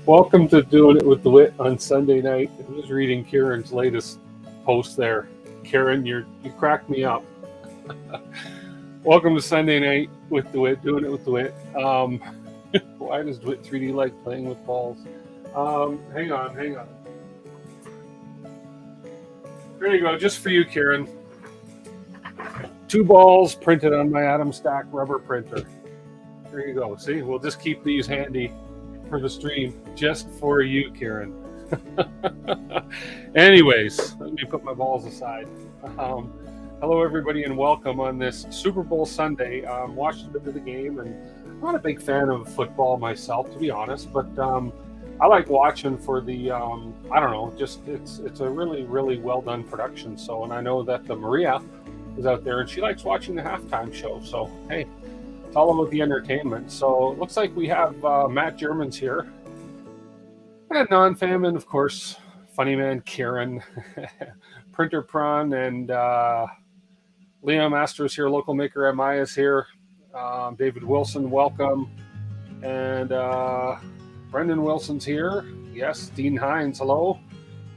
Welcome to Doing It with the Wit on Sunday night. I was reading Kieran's latest post there. Kieran, you cracked me up. Welcome to Sunday night with the Wit, Doing It with the Wit. Why does Wit 3D like playing with balls? Hang on. There you go, just for you, Kieran. 2 balls printed on my Atom Stack rubber printer. There you go. See, we'll just keep these handy for the stream, just for you, Kieran. Anyways, let me put my balls aside. Hello, everybody, and welcome on this Super Bowl Sunday. Watched a bit of the game, and I'm not a big fan of football myself, to be honest, but I like watching for the, I don't know, just it's a really, really well done production. So, and I know that Maria is out there, and she likes watching the halftime show. So, hey, it's all about the entertainment. So it looks like we have Matt Germans here. And non-famine, of course, Funny Man Kieran, Printer Prawn, and Liam Astor is here, Local Maker MI is here. David Wilson, welcome. And Brendan Wilson's here. Yes, Dean Hines, hello.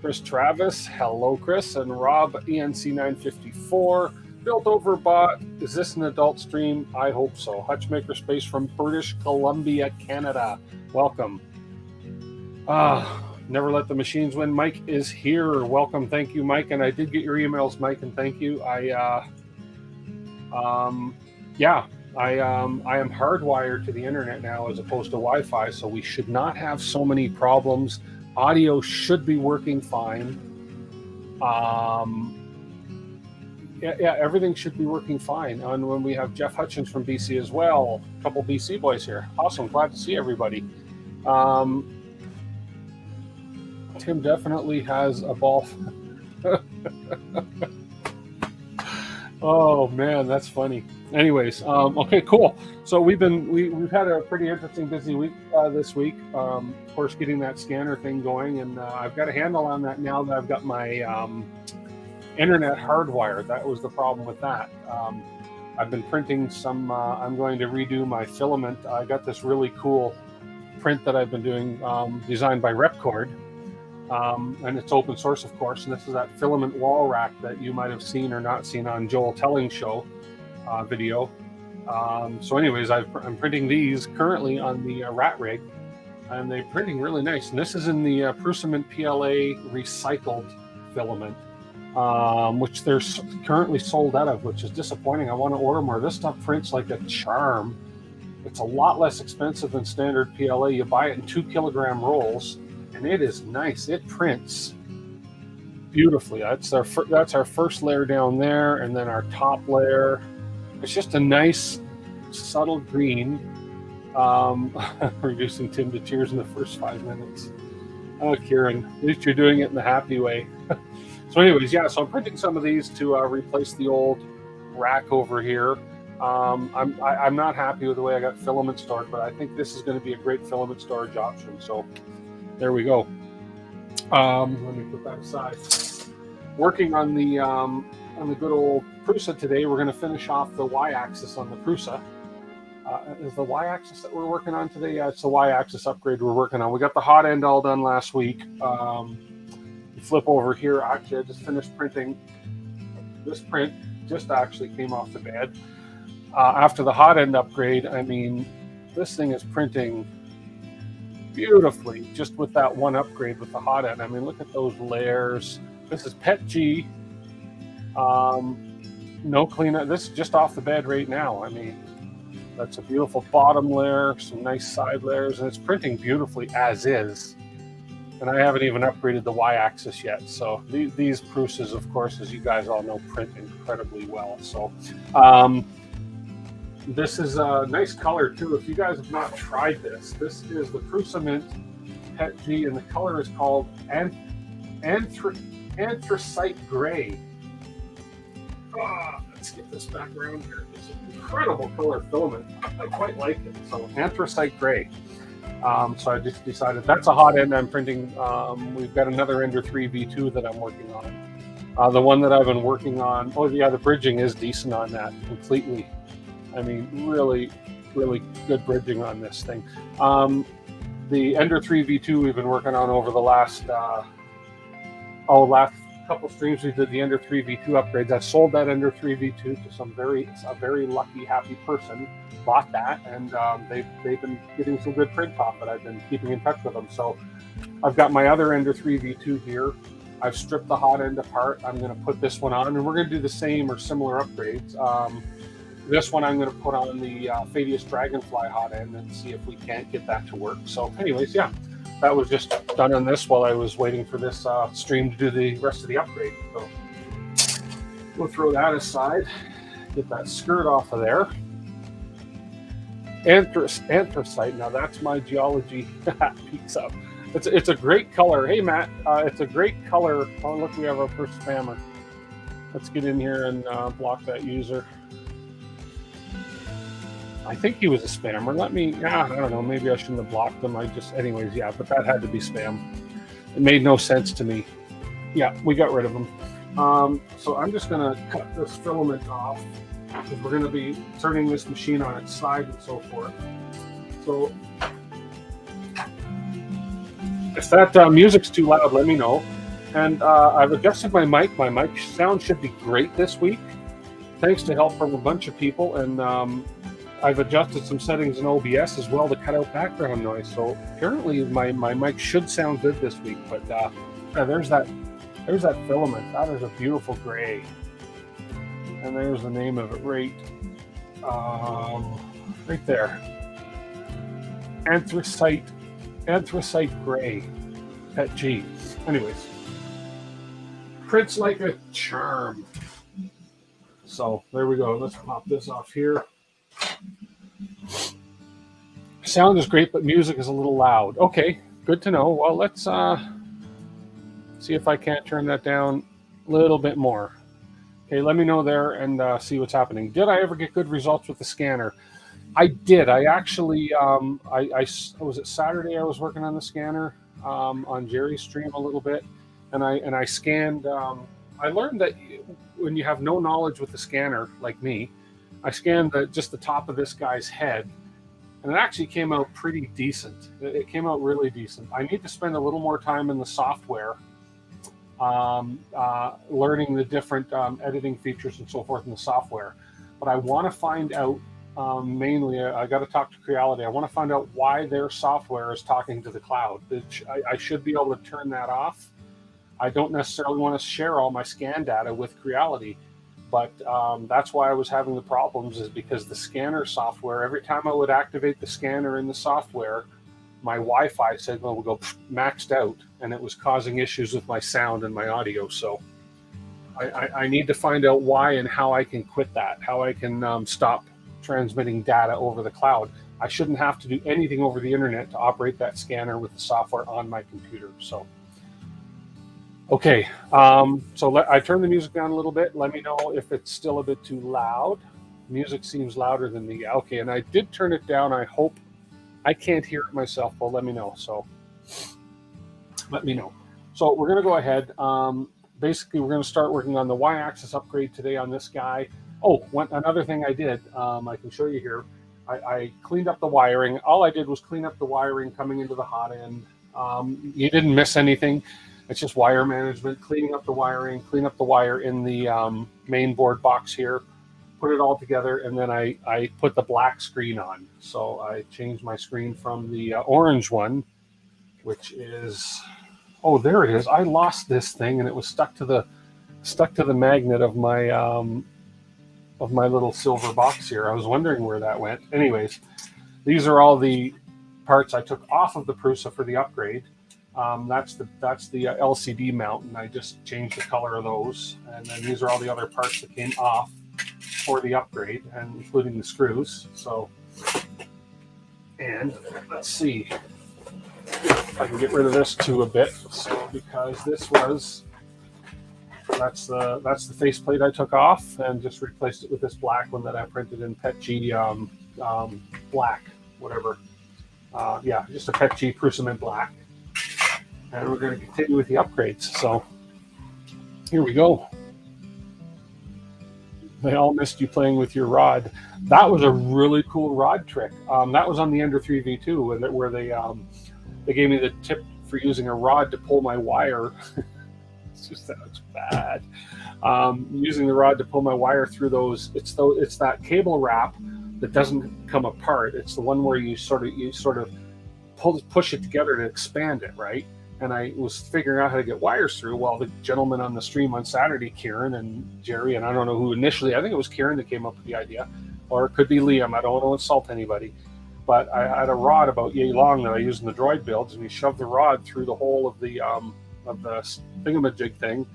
Chris Travis, hello, Chris. And Rob ENC954. Built Over Bot, is this an adult stream? I hope so. Hutch Makerspace from British Columbia, Canada. Welcome. Never let the machines win. Mike is here. Welcome. Thank you, Mike. And I did get your emails, Mike, and thank you. I am hardwired to the internet now as opposed to Wi-Fi, so we should not have so many problems. Audio should be working fine. Yeah, everything should be working fine. And when we have Jeff Hutchins from BC as well, a couple BC boys here. Awesome, glad to see everybody. Tim definitely has a ball. Oh man, that's funny. Anyways, okay, cool. So we've had a pretty interesting, busy week this week. Of course, getting that scanner thing going, and I've got a handle on that now that I've got my internet hardwired. That was the problem with that. I've been printing some. I'm going to redo my filament. I got this really cool print that I've been doing, designed by Repcord. And it's open source, of course, and this is that filament wall rack that you might have seen or not seen on Joel Telling's show video. So anyways, I'm printing these currently on the rat rig, and they're printing really nice. And this is in the Prusa PLA recycled filament, which they're currently sold out of, which is disappointing. I want to order more. This stuff prints like a charm. It's a lot less expensive than standard PLA. You buy it in 2 kilogram rolls, and it is nice. It prints beautifully. That's our first layer down there, and then our top layer. It's just a nice, subtle green, reducing Tim to tears in the first 5 minutes. Oh, Kieran, at least you're doing it in the happy way. So anyways, yeah, so I'm printing some of these to replace the old rack over here. I'm not happy with the way I got filament stored, but I think this is going to be a great filament storage option. So there we go. Let me put that aside. Working on the good old Prusa today. We're going to finish off the Y-axis on the Prusa. Is the Y-axis that we're working on today? Yeah, it's the Y-axis upgrade we're working on. We got the hot end all done last week. You flip over here. Actually, I just finished printing. This print just actually came off the bed. After the hot end upgrade, I mean, this thing is printing beautifully just with that one upgrade with the hot end. I mean, look at those layers. This is PET G. No cleanup. This is just off the bed right now. I mean, that's a beautiful bottom layer, some nice side layers, and it's printing beautifully as is. And I haven't even upgraded the Y-axis yet. So these Prusas, of course, as you guys all know, print incredibly well. So this is a nice color too. If you guys have not tried this is the Prusa Mint PET G, and the color is called Anthracite Gray. Let's get this back around here. It's an incredible color filament. I quite like it. So Anthracite Gray. So I just decided that's a hot end I'm printing. We've got another Ender 3 V2 that I'm working on. The one that I've been working on, oh yeah, the bridging is decent on that completely. I mean, really, really good bridging on this thing. the Ender 3 V2 we've been working on over the last couple streams. We did the Ender 3 V2 upgrades. I sold that Ender 3 V2 to a very lucky, happy person. Bought that, and they've been getting some good print profit. I've been keeping in touch with them. So I've got my other Ender 3 V2 here. I've stripped the hot end apart. I'm going to put this one on, and we're going to do the same or similar upgrades. This one I'm going to put on the Fadius Dragonfly hot end and see if we can't get that to work. So anyways, yeah, that was just done on this while I was waiting for this stream to do the rest of the upgrade. So we'll throw that aside, get that skirt off of there. Anthracite, now that's my geology peaks up. It's a great color. Hey Matt, it's a great color. Oh look, we have our first spammer. Let's get in here and block that user. I think he was a spammer. I don't know, maybe I shouldn't have blocked him. Anyways, yeah, but that had to be spam. It made no sense to me. Yeah, we got rid of him. So I'm just gonna cut this filament off because we're gonna be turning this machine on its side and so forth. So if that music's too loud, let me know. And I've adjusted my mic. My mic sound should be great this week, thanks to help from a bunch of people. And I've adjusted some settings in OBS as well to cut out background noise. So apparently my mic should sound good this week. But there's that filament. That is a beautiful gray. And there's the name of it right there. Anthracite gray. Pet G. Anyways, prints like a charm. So there we go. Let's pop this off here. Sound is great, but music is a little loud. Okay, good to know. Well, let's see if I can't turn that down a little bit more. Okay, let me know there and see what's happening. Did I ever get good results with the scanner? I did. I actually, was it Saturday I was working on the scanner on Jerry's stream a little bit, and I scanned. I learned that when you have no knowledge with the scanner, like me, I scanned just the top of this guy's head, and it actually came out pretty decent. It came out really decent. I need to spend a little more time in the software, learning the different editing features and so forth in the software. But I want to find out, mainly, I got to talk to Creality. I want to find out why their software is talking to the cloud. I should be able to turn that off. I don't necessarily want to share all my scan data with Creality, but that's why I was having the problems, is because the scanner software, every time I would activate the scanner in the software, my Wi-Fi signal would go maxed out, and it was causing issues with my sound and my audio. So I need to find out why and how I can quit that, how I can stop transmitting data over the cloud. I shouldn't have to do anything over the internet to operate that scanner with the software on my computer. So, okay, so I turned the music down a little bit. Let me know if it's still a bit too loud. Music seems louder than the, okay, and I did turn it down. I hope I can't hear it myself, but let me know. So let me know. So we're going to go ahead. Basically, we're going to start working on the Y-axis upgrade today on this guy. Oh, another thing I did, I can show you here. I cleaned up the wiring. All I did was clean up the wiring coming into the hot end. You didn't miss anything. It's just wire management, cleaning up the wiring, clean up the wire in the main board box here, put it all together, and then I put the black screen on. So I changed my screen from the orange one, which is, oh, there it is. I lost this thing, and it was stuck to the magnet of my little silver box here. I was wondering where that went. Anyways, these are all the parts I took off of the Prusa for the upgrade. That's the LCD mount, and I just changed the color of those. And then these are all the other parts that came off for the upgrade, and including the screws. So, and let's see if I can get rid of this too a bit. So, because this was, that's the faceplate I took off and just replaced it with this black one that I printed in PETG black, whatever. Yeah, just a PETG Prusa MK3S black. And we're going to continue with the upgrades. So here we go. They all missed you playing with your rod. That was a really cool rod trick. That was on the Ender 3 V2 where they they gave me the tip for using a rod to pull my wire. It's just sounds bad. Using the rod to pull my wire through those. It's that cable wrap that doesn't come apart. It's the one where you sort of push it together to expand it, right? And I was figuring out how to get wires through. Well, the gentleman on the stream on Saturday, Kieran and Jerry, and I don't know who initially, I think it was Kieran that came up with the idea, or it could be Liam. I don't want to insult anybody. But I had a rod about yay long that I used in the droid builds, and we shoved the rod through the hole of the thingamajig thing,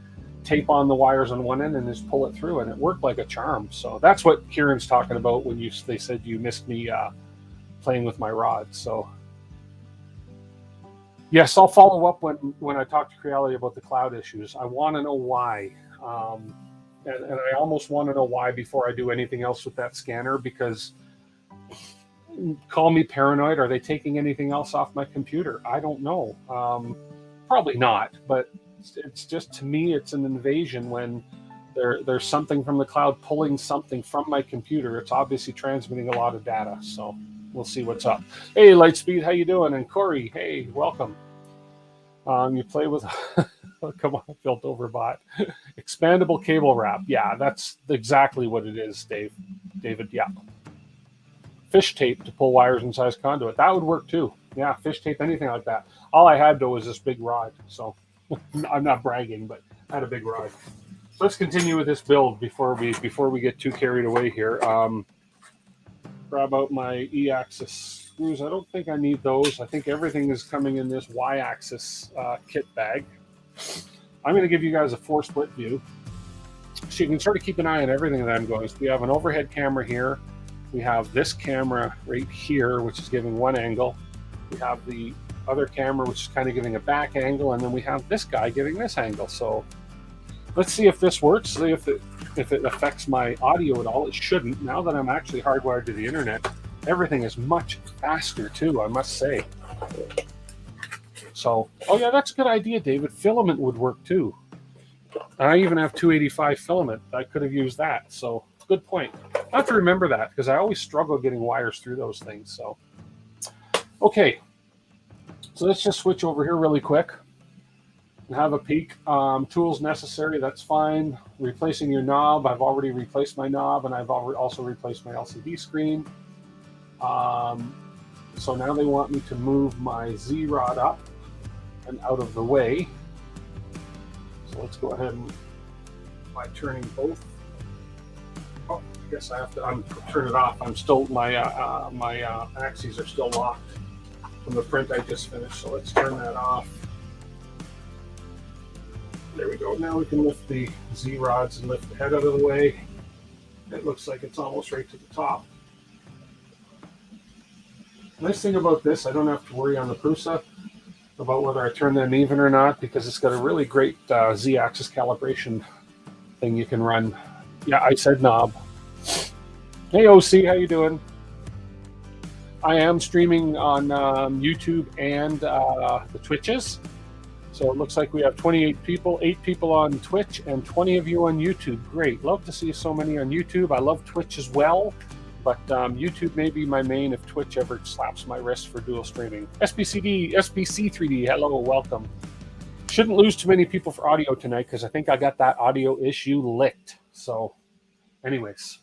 tape on the wires on one end, and just pull it through, and it worked like a charm. So that's what Kieran's talking about when they said you missed me playing with my rod. So yes, I'll follow up when I talk to Creality about the cloud issues. I want to know why, and I almost want to know why before I do anything else with that scanner, because call me paranoid. Are they taking anything else off my computer? I don't know. Probably not, but it's just, to me, it's an invasion when there's something from the cloud pulling something from my computer. It's obviously transmitting a lot of data, so we'll see what's up. Hey, Lightspeed, how you doing? And Corey, hey, welcome. You play with, come on, built over bot. Expandable cable wrap. Yeah, that's exactly what it is, David, yeah. Fish tape to pull wires inside conduit. That would work too. Yeah, fish tape, anything like that. All I had though was this big rod. So I'm not bragging, but I had a big rod. So let's continue with this build before we get too carried away here. Grab out my E-axis screws. I don't think I need those. I think everything is coming in this Y-axis kit bag. I'm going to give you guys a 4-split view, so you can sort of keep an eye on everything that I'm going. So we have an overhead camera here. We have this camera right here, which is giving one angle. We have the other camera, which is kind of giving a back angle, and then we have this guy giving this angle. So let's see if this works, see if it affects my audio at all. It shouldn't. Now that I'm actually hardwired to the internet, everything is much faster too, I must say. So, oh yeah, that's a good idea, David. Filament would work too. I even have 285 filament. I could have used that. So good point. I have to remember that because I always struggle getting wires through those things. So, okay. So let's just switch over here really quick and have a peek. Tools necessary, that's fine. Replacing your knob, I've already replaced my knob, and I've also replaced my LCD screen. So now they want me to move my Z-rod up and out of the way. So let's go ahead and, by turning both. Oh, I guess I have to turn it off. I'm still, my axes are still locked from the print I just finished. So let's turn that off. There we go. Now we can lift the Z-rods and lift the head out of the way. It looks like it's almost right to the top. Nice thing about this, I don't have to worry on the Prusa about whether I turn them even or not, because it's got a really great Z-axis calibration thing you can run. Yeah, I said knob. Hey OC, how you doing? I am streaming on YouTube and the Twitches. So it looks like we have 28 people, 8 people on Twitch, and 20 of you on YouTube. Great. Love to see so many on YouTube. I love Twitch as well, but YouTube may be my main if Twitch ever slaps my wrist for dual streaming. SBC3D, hello, welcome. Shouldn't lose too many people for audio tonight because I think I got that audio issue licked. So anyways,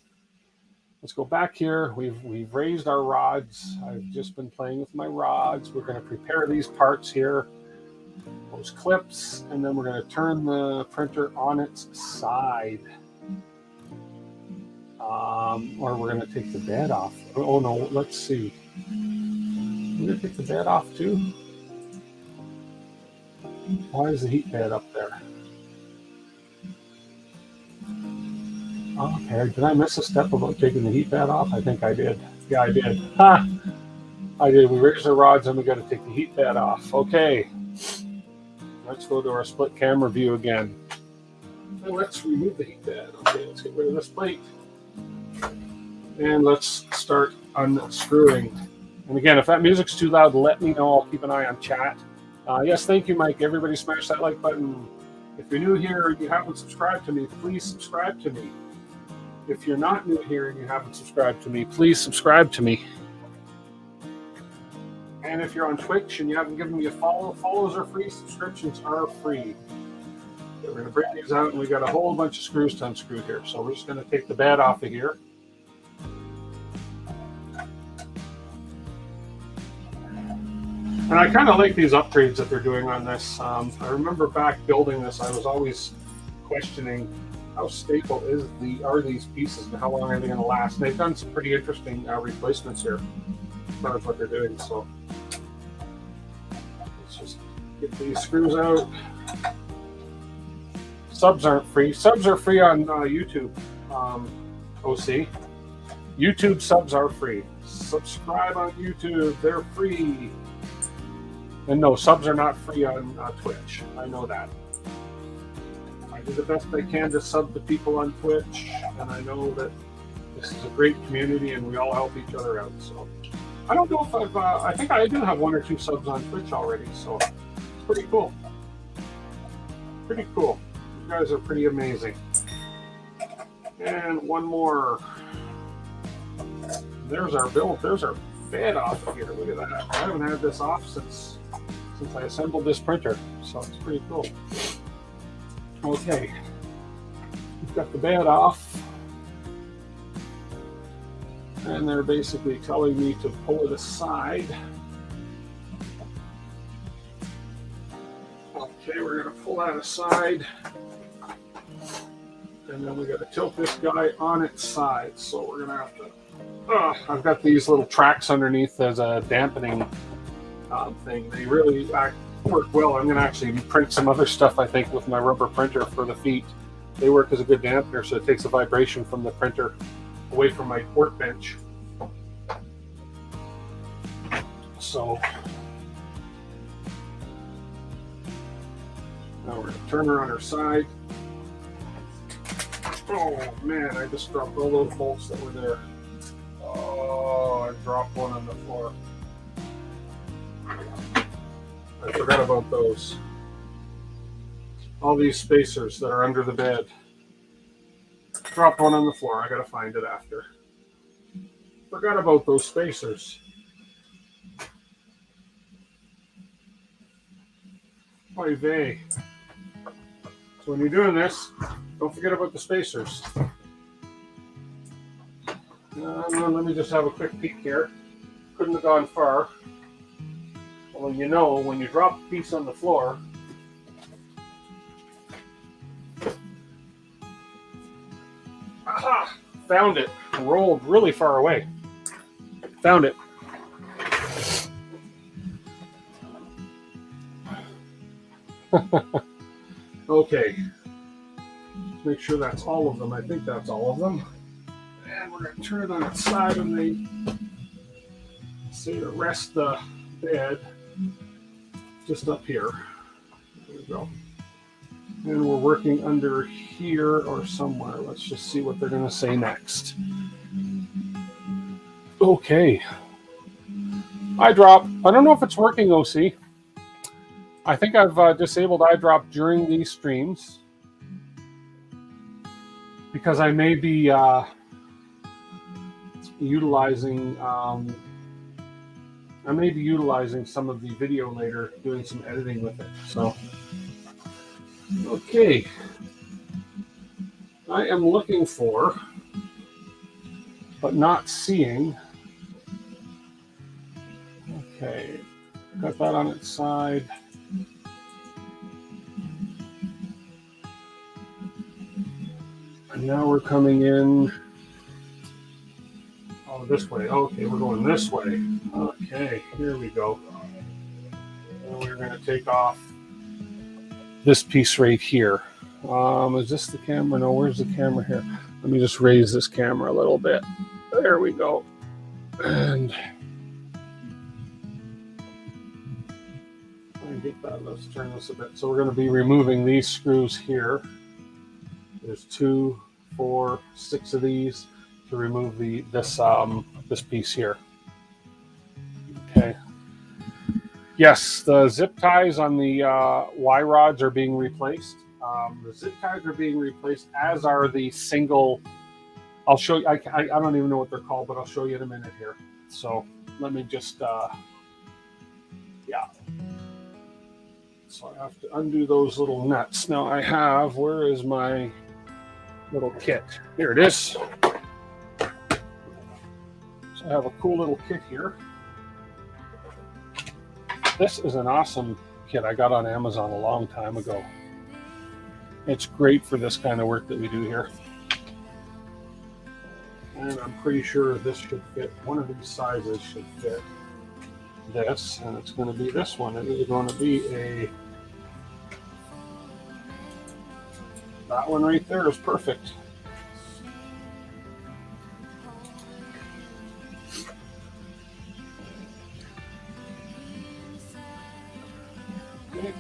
let's go back here. We've raised our rods. I've just been playing with my rods. We're going to prepare these parts here. Those clips, and then we're going to turn the printer on its side. Or we're going to take the bed off. Oh no, let's see. We're going to take the bed off too. Why is the heat bed up there? Okay, did I miss a step about taking the heat bed off? I think I did. Yeah, I did. Ha! I did. We raised the rods and we got to take the heat bed off. Okay. Let's go to our split camera view again. And let's remove the heat bed. Okay, let's get rid of this plate. And let's start unscrewing. And again, if that music's too loud, let me know. I'll keep an eye on chat. Yes, thank you, Mike. Everybody smash that like button. If you're new here and you haven't subscribed to me, please subscribe to me. If you're not new here and you haven't subscribed to me, please subscribe to me. And if you're on Twitch and you haven't given me a follow, follows are free, subscriptions are free. We're going to bring these out, and we got a whole bunch of screws to unscrew here. So we're just going to take the bed off of here. And I kind of like these upgrades that they're doing on this. I remember back building this, I was always questioning how stable are these pieces and how long are they going to last. And they've done some pretty interesting replacements here as far as what they're doing. So let's just get these screws out. Subs aren't free. Subs are free on YouTube, OC. YouTube subs are free. Subscribe on YouTube. They're free. And no, subs are not free on Twitch. I know that. I do the best I can to sub the people on Twitch, and I know that this is a great community and we all help each other out. So I don't know if I think I do have 1 or 2 subs on Twitch already, so it's pretty cool. Pretty cool. You guys are pretty amazing. And one more. There's our build. There's our bed off of here. Look at that. I haven't had this off since I assembled this printer, so it's pretty cool. Okay, we've got the bed off, and they're basically telling me to pull it aside. Okay, we're going to pull that aside, and then we got to tilt this guy on its side. So we're going to have to. I've got these little tracks underneath as a dampening thing. They really work well. I'm going to actually print some other stuff, I think, with my rubber printer for the feet. They work as a good dampener, so it takes the vibration from the printer away from my workbench. So now we're going to turn her on her side. Oh man, I just dropped all those bolts that were there. Oh, I dropped one on the floor. I forgot about those. All these spacers that are under the bed. Dropped one on the floor. I gotta find it after. Forgot about those spacers. Oy vey. So when you're doing this, don't forget about the spacers. Let me just have a quick peek here. Couldn't have gone far. Well, you know, when you drop a piece on the floor, aha! Found it. Rolled really far away. Found it. Okay. Let's make sure that's all of them. I think that's all of them. And we're going to turn it on its side, and they say to rest the bed just up here. There we go. And we're working under here or somewhere. Let's just see what they're going to say next. Okay. iDrop. I don't know if it's working, OC. I think I've disabled iDrop during these streams because I may be utilizing some of the video later, doing some editing with it. So, okay. I am looking for, but not seeing. Okay, got that on its side. And now we're coming in. Oh, this way. Okay, we're going this way. Okay, here we go. And we're going to take off this piece right here. Is this the camera? No, where's the camera here? Let me just raise this camera a little bit. There we go. And get that. Let's turn this a bit. So we're going to be removing these screws here. There's 2, 4, 6 of these to remove this piece here. Okay. Yes, the zip ties on the Y rods are being replaced. The zip ties are being replaced, as are the single. I'll show you. I don't even know what they're called, but I'll show you in a minute here. So let me just So I have to undo those little nuts. Now I have, where is my little kit? Here it is. So I have a cool little kit here. This is an awesome kit I got on Amazon a long time ago. It's great for this kind of work that we do here. And I'm pretty sure this should fit, one of these sizes should fit this, and it's going to be this one. It is going to be that one right there is perfect. Okay,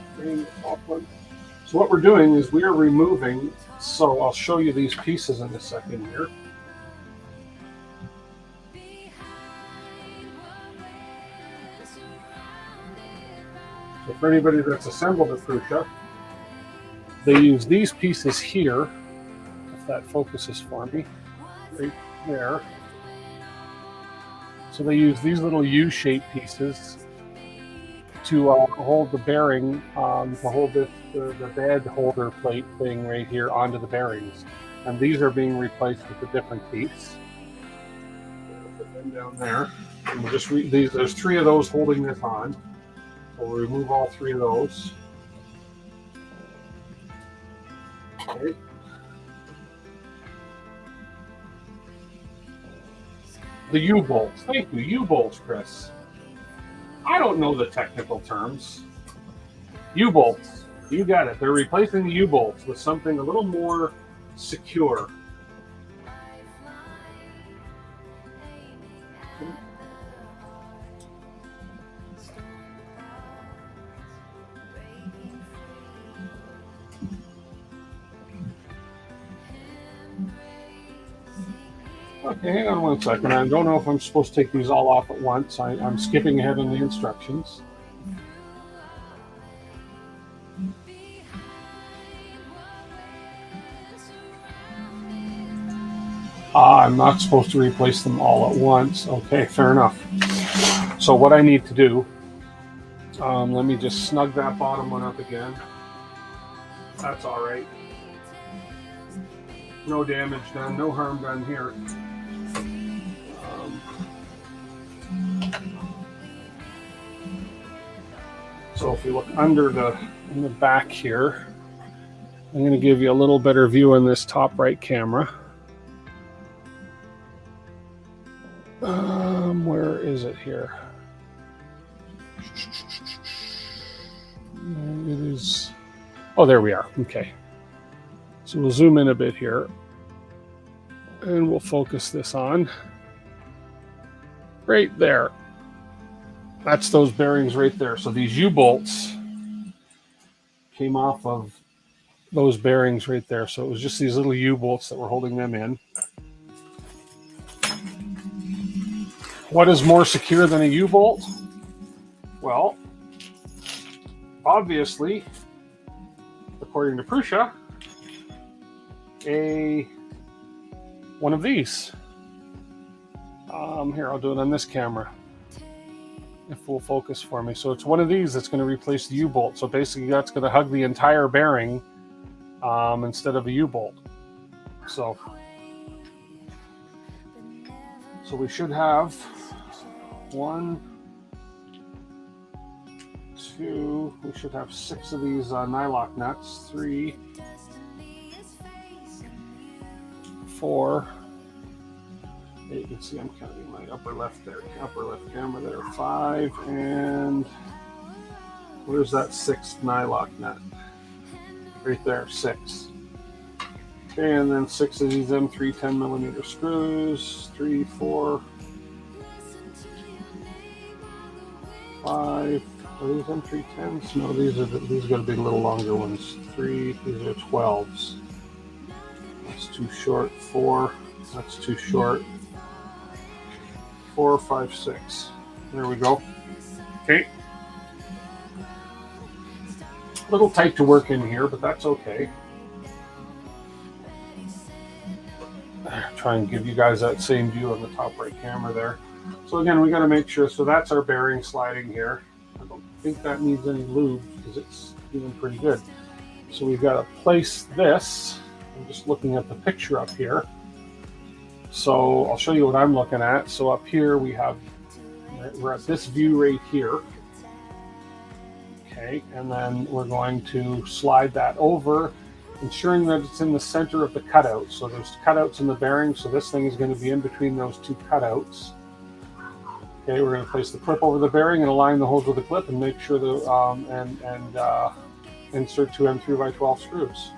so what we're doing is we are removing, so I'll show you these pieces in a second here. So for anybody that's assembled a Prusa, they use these pieces here, if that focuses for me, right there. So they use these little U-shaped pieces to hold the bearing, to hold the bed holder plate thing right here onto the bearings. And these are being replaced with a different piece. Put them down there. And we'll just there's 3 of those holding this on. So we'll remove all 3 of those. Okay. The U-bolts. Thank you, U-bolts, Chris. I don't know the technical terms. U-bolts. You got it. They're replacing the U-bolts with something a little more secure. Okay, hang on one second. I don't know if I'm supposed to take these all off at once. I'm skipping ahead in the instructions. I'm not supposed to replace them all at once. Okay, fair enough. So what I need to do, let me just snug that bottom one up again. That's all right. No damage done, no harm done here. So if you look under in the back here, I'm going to give you a little better view on this top right camera. Where is it here? It is. Oh, there we are. Okay. So we'll zoom in a bit here, and we'll focus this on right there. That's those bearings right there. So these U-bolts came off of those bearings right there. So it was just these little U-bolts that were holding them in. What is more secure than a U-bolt? Well, obviously, according to Prusa, one of these. Here, I'll do it on this camera. If we'll focus for me. So it's one of these that's going to replace the U-bolt. So basically that's going to hug the entire bearing instead of a U-bolt. So we should have 1, 2, we should have 6 of these nylock nuts, 3, 4, you can see I'm counting my upper left camera there, 5, and where's that 6th nylock nut? Right there, 6. Okay, and then 6 of these M3 10mm screws, 3, 4, 5. Are these M3 10s? No, these got to be a little longer ones. 3, these are 12s. That's too short. 4, that's too short. 4, 5, 6. There we go. Okay. A little tight to work in here, but that's okay. Try and give you guys that same view on the top right camera there. So again, we got to make sure. So that's our bearing sliding here. I don't think that needs any lube because it's feeling pretty good. So we've got to place this. I'm just looking at the picture up here. So I'll show you what I'm looking at. So up here we're at this view right here. Okay, and then we're going to slide that over, ensuring that it's in the center of the cutout. So there's cutouts in the bearing, so this thing is going to be in between those two cutouts. Okay, we're going to place the clip over the bearing and align the holes with the clip and make sure that insert two M3x12 screws.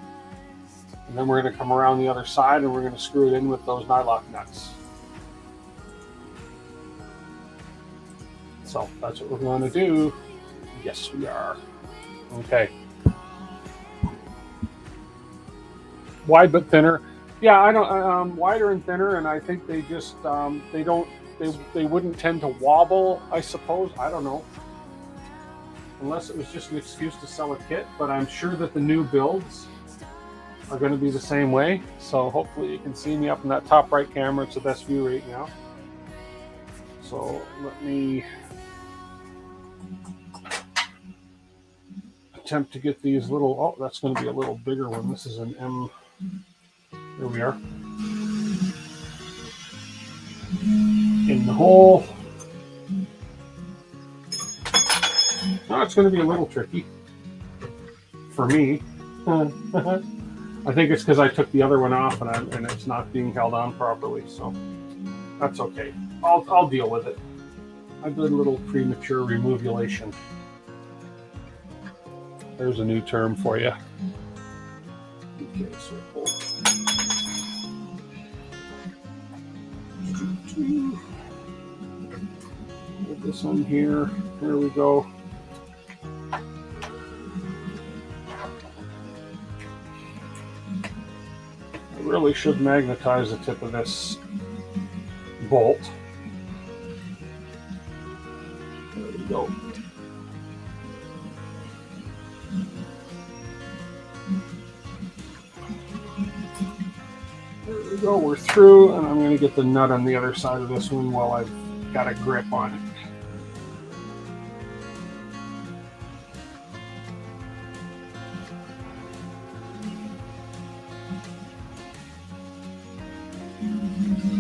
And then we're going to come around the other side and we're going to screw it in with those nylock nuts. So that's what we're going to do. Yes, we are. Okay. Wide but thinner. Yeah, I don't. Wider and thinner, and I think they just they wouldn't tend to wobble. I suppose. I don't know. Unless it was just an excuse to sell a kit, but I'm sure that the new builds are going to be the same way. So hopefully you can see me up in that top right camera. It's the best view right now. So let me attempt to get these little, oh, that's going to be a little bigger one. This is an M, there we are. In the hole. Now it's going to be a little tricky for me. I think it's because I took the other one off and it's not being held on properly, so that's okay. I'll deal with it. I did a little premature remuvulation. There's a new term for you. Okay, so put this on here. There we go. I really should magnetize the tip of this bolt. There we go. There we go, we're through, and I'm going to get the nut on the other side of this one while I've got a grip on it.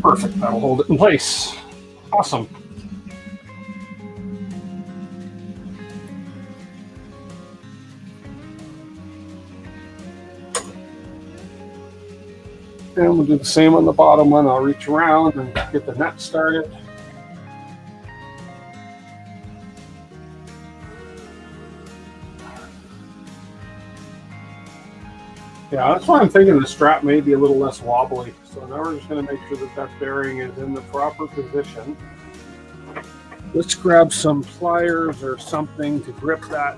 Perfect, that'll hold it in place. Awesome. And we'll do the same on the bottom one. I'll reach around and get the nut started. Yeah, that's why I'm thinking the strap may be a little less wobbly. So now we're just going to make sure that that bearing is in the proper position. Let's grab some pliers or something to grip that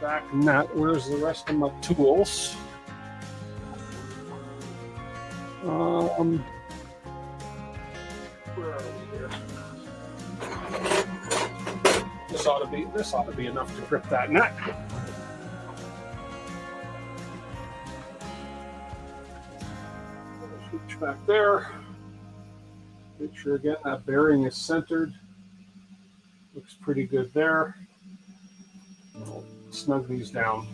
back nut. Where's the rest of my tools? Where are we here? This ought to be enough to grip that nut. Reach back there. Make sure again that bearing is centered. Looks pretty good there. I'll snug these down.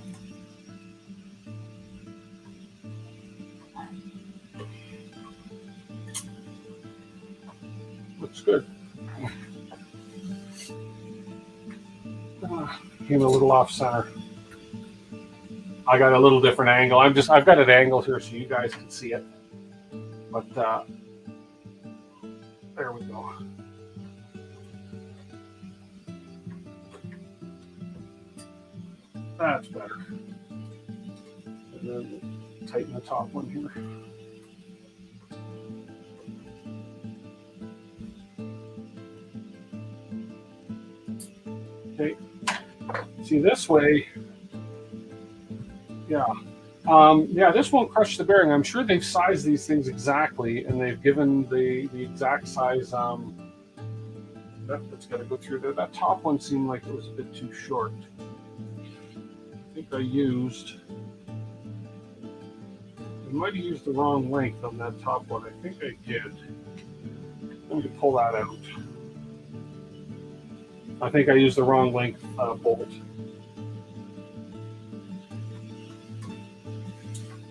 Looks good. Came a little off center. I got a little different angle. I've got it angled here so you guys can see it. But there we go. That's better. And then tighten the top one here. Okay. See, this way, yeah. Yeah, this won't crush the bearing. I'm sure they've sized these things exactly, and they've given the exact size that's got to go through there. That top one seemed like it was a bit too short. I think I might have used the wrong length on that top one. I think I did. Let me pull that out. I think I used the wrong length bolt.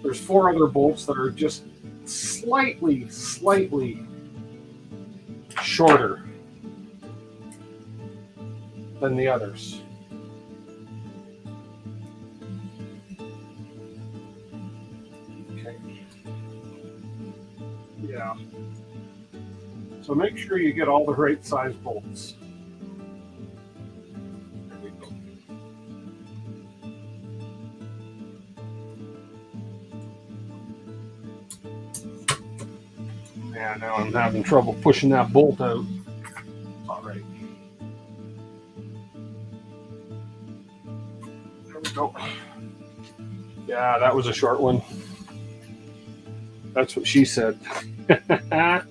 There's 4 other bolts that are just slightly shorter than the others. Okay. Yeah. So make sure you get all the right size bolts. There we go. Yeah, now I'm having trouble pushing that bolt out. All right. There we go. Yeah, that was a short one. That's what she said. That's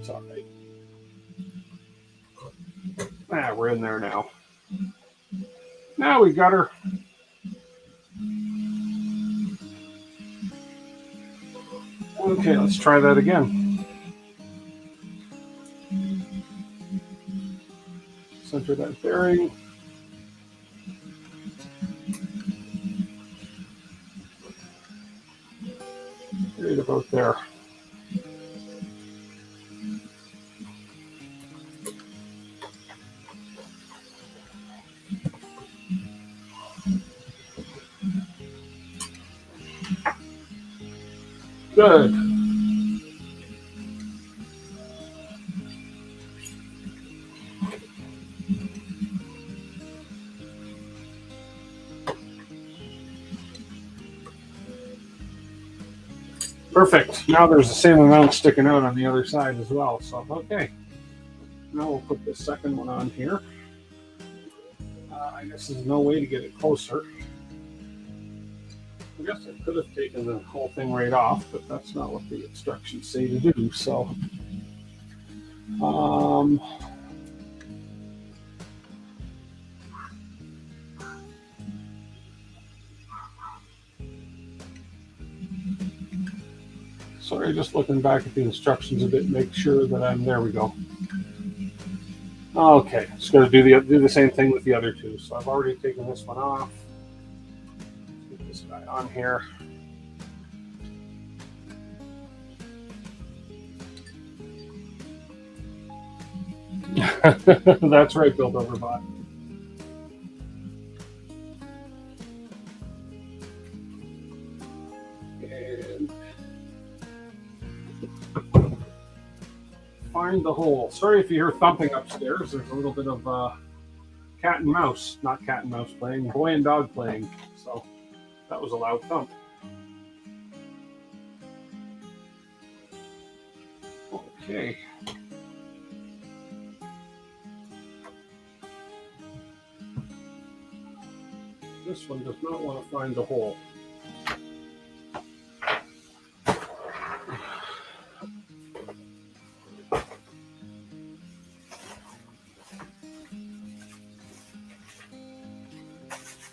all right. Ah, we're in there now. Now we got her. Okay, let's try that again. Center that bearing. Right about there. Good. Perfect. Now there's the same amount sticking out on the other side as well. So, okay. Now we'll put the second one on here. I guess there's no way to get it closer. I guess I could have taken the whole thing right off, but that's not what the instructions say to do. So, sorry, just looking back at the instructions a bit, make sure that I'm there. We go. Okay, just going to do the same thing with the other two. So I've already taken this one off. Get this guy on here. That's right, built over bot. And find the hole. Sorry if you hear thumping upstairs. There's a little bit of cat and mouse, not cat and mouse playing, boy and dog playing. So that was a loud thump. Okay. This one does not want to find the hole.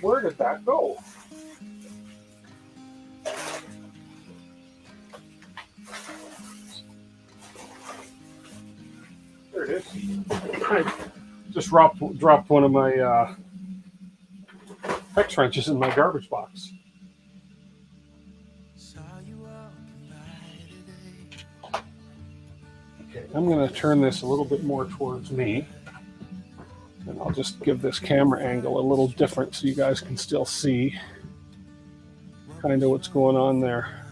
Where did that go? There it is. I just dropped one of my hex wrenches in my garbage box. Okay, I'm going to turn this a little bit more towards me. And I'll just give this camera angle a little different so you guys can still see kind of what's going on there.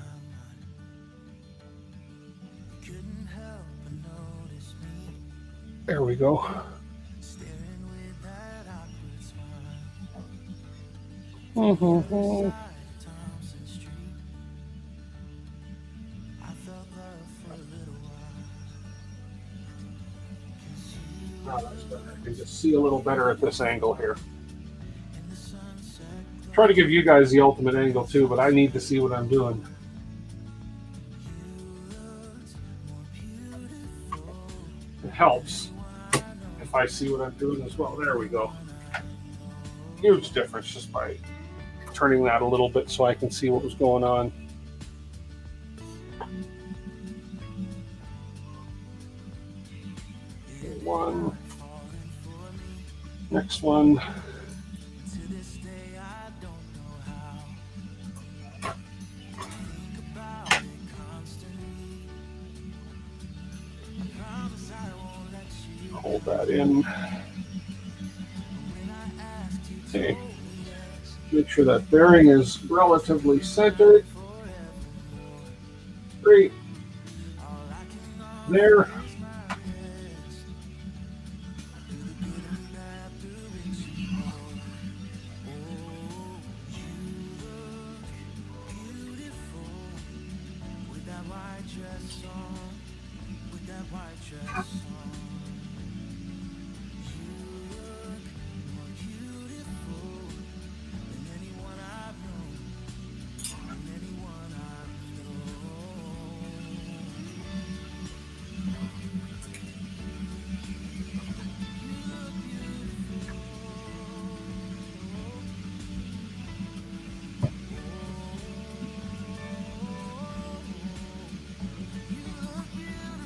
There we go. Mm-hmm. Now that's better. I can just see a little better at this angle here. Try to give you guys the ultimate angle too, but I need to see what I'm doing. It helps if I see what I'm doing as well. There we go. Huge difference just by turning that a little bit so I can see what was going on. One. Next one. Hold that in. Okay. Make sure that bearing is relatively centered. Great. There.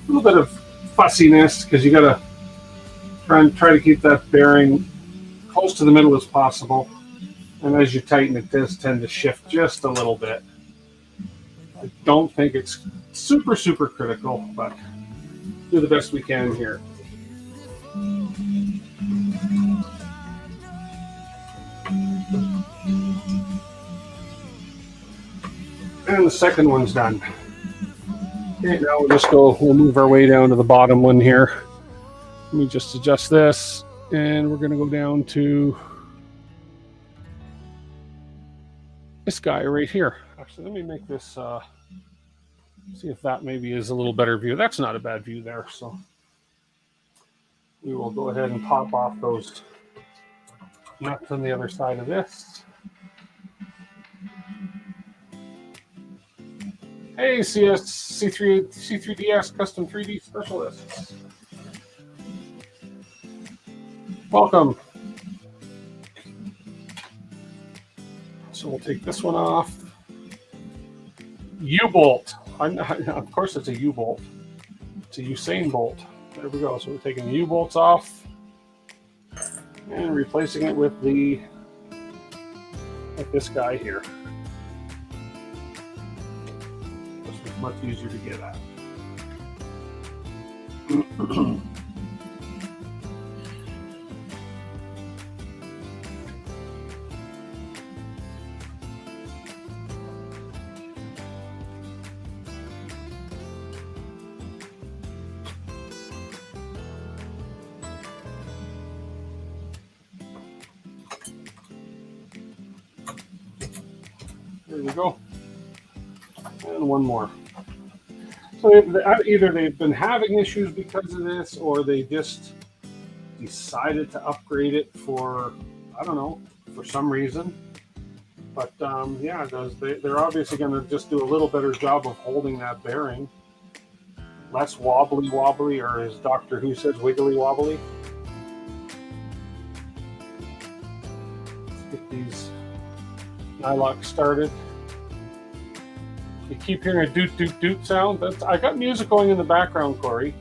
A little bit of fussiness because you got to try to keep that bearing close to the middle as possible. And as you tighten, it does tend to shift just a little bit. I don't think it's super, super critical, but do the best we can here. And the second one's done. Okay, now we'll move our way down to the bottom one here. Let me just adjust this, and we're going to go down to this guy right here. Actually, let me make this, see if that maybe is a little better view. That's not a bad view there, so we will go ahead and pop off those nuts on the other side of this. Hey, C3DS Custom 3D Specialists. Welcome. So we'll take this one off. U-bolt. Of course it's a U-bolt. It's a Usain Bolt. There we go. So we're taking the U-bolts off and replacing it with this guy here. This is much easier to get at. There we go. And one more. So either they've been having issues because of this, or they just decided to upgrade it for, I don't know, for some reason. But yeah, they're obviously going to just do a little better job of holding that bearing. Less wobbly, or as Doctor Who says, wiggly wobbly. Let's get these nylocks started. You keep hearing a doot doot doot sound. I got music going in the background, Corey.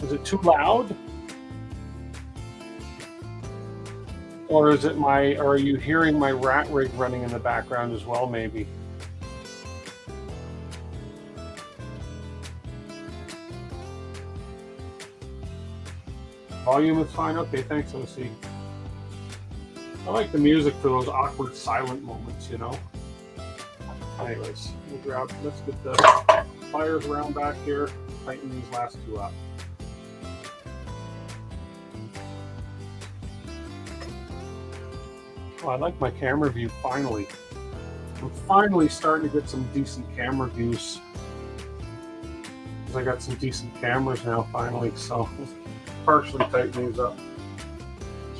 Is it too loud? Or is it or are you hearing my rat rig running in the background as well, maybe? Volume is fine? Okay, thanks, OC. I like the music for those awkward silent moments, you know? Anyways, let's get the pliers around back here, tighten these last two up. Oh, I like my camera view, finally. I'm finally starting to get some decent camera views. Because I got some decent cameras now, finally, so let's partially tighten these up.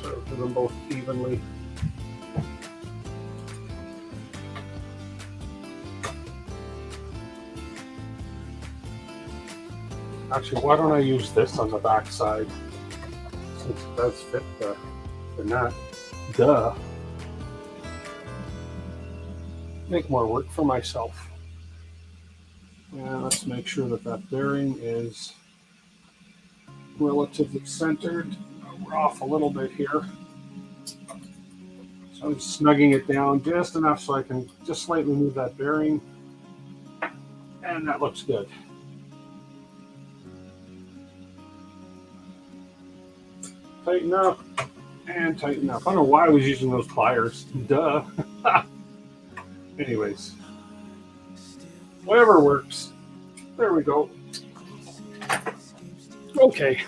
So do them both evenly. Actually, why don't I use this on the back side, since it does fit the nut. Duh. Make more work for myself. And let's make sure that bearing is relatively centered. We're off a little bit here. So I'm snugging it down just enough so I can just slightly move that bearing. And that looks good. Tighten up and tighten up. I don't know why I was using those pliers. Duh. Anyways, whatever works. There we go. Okay.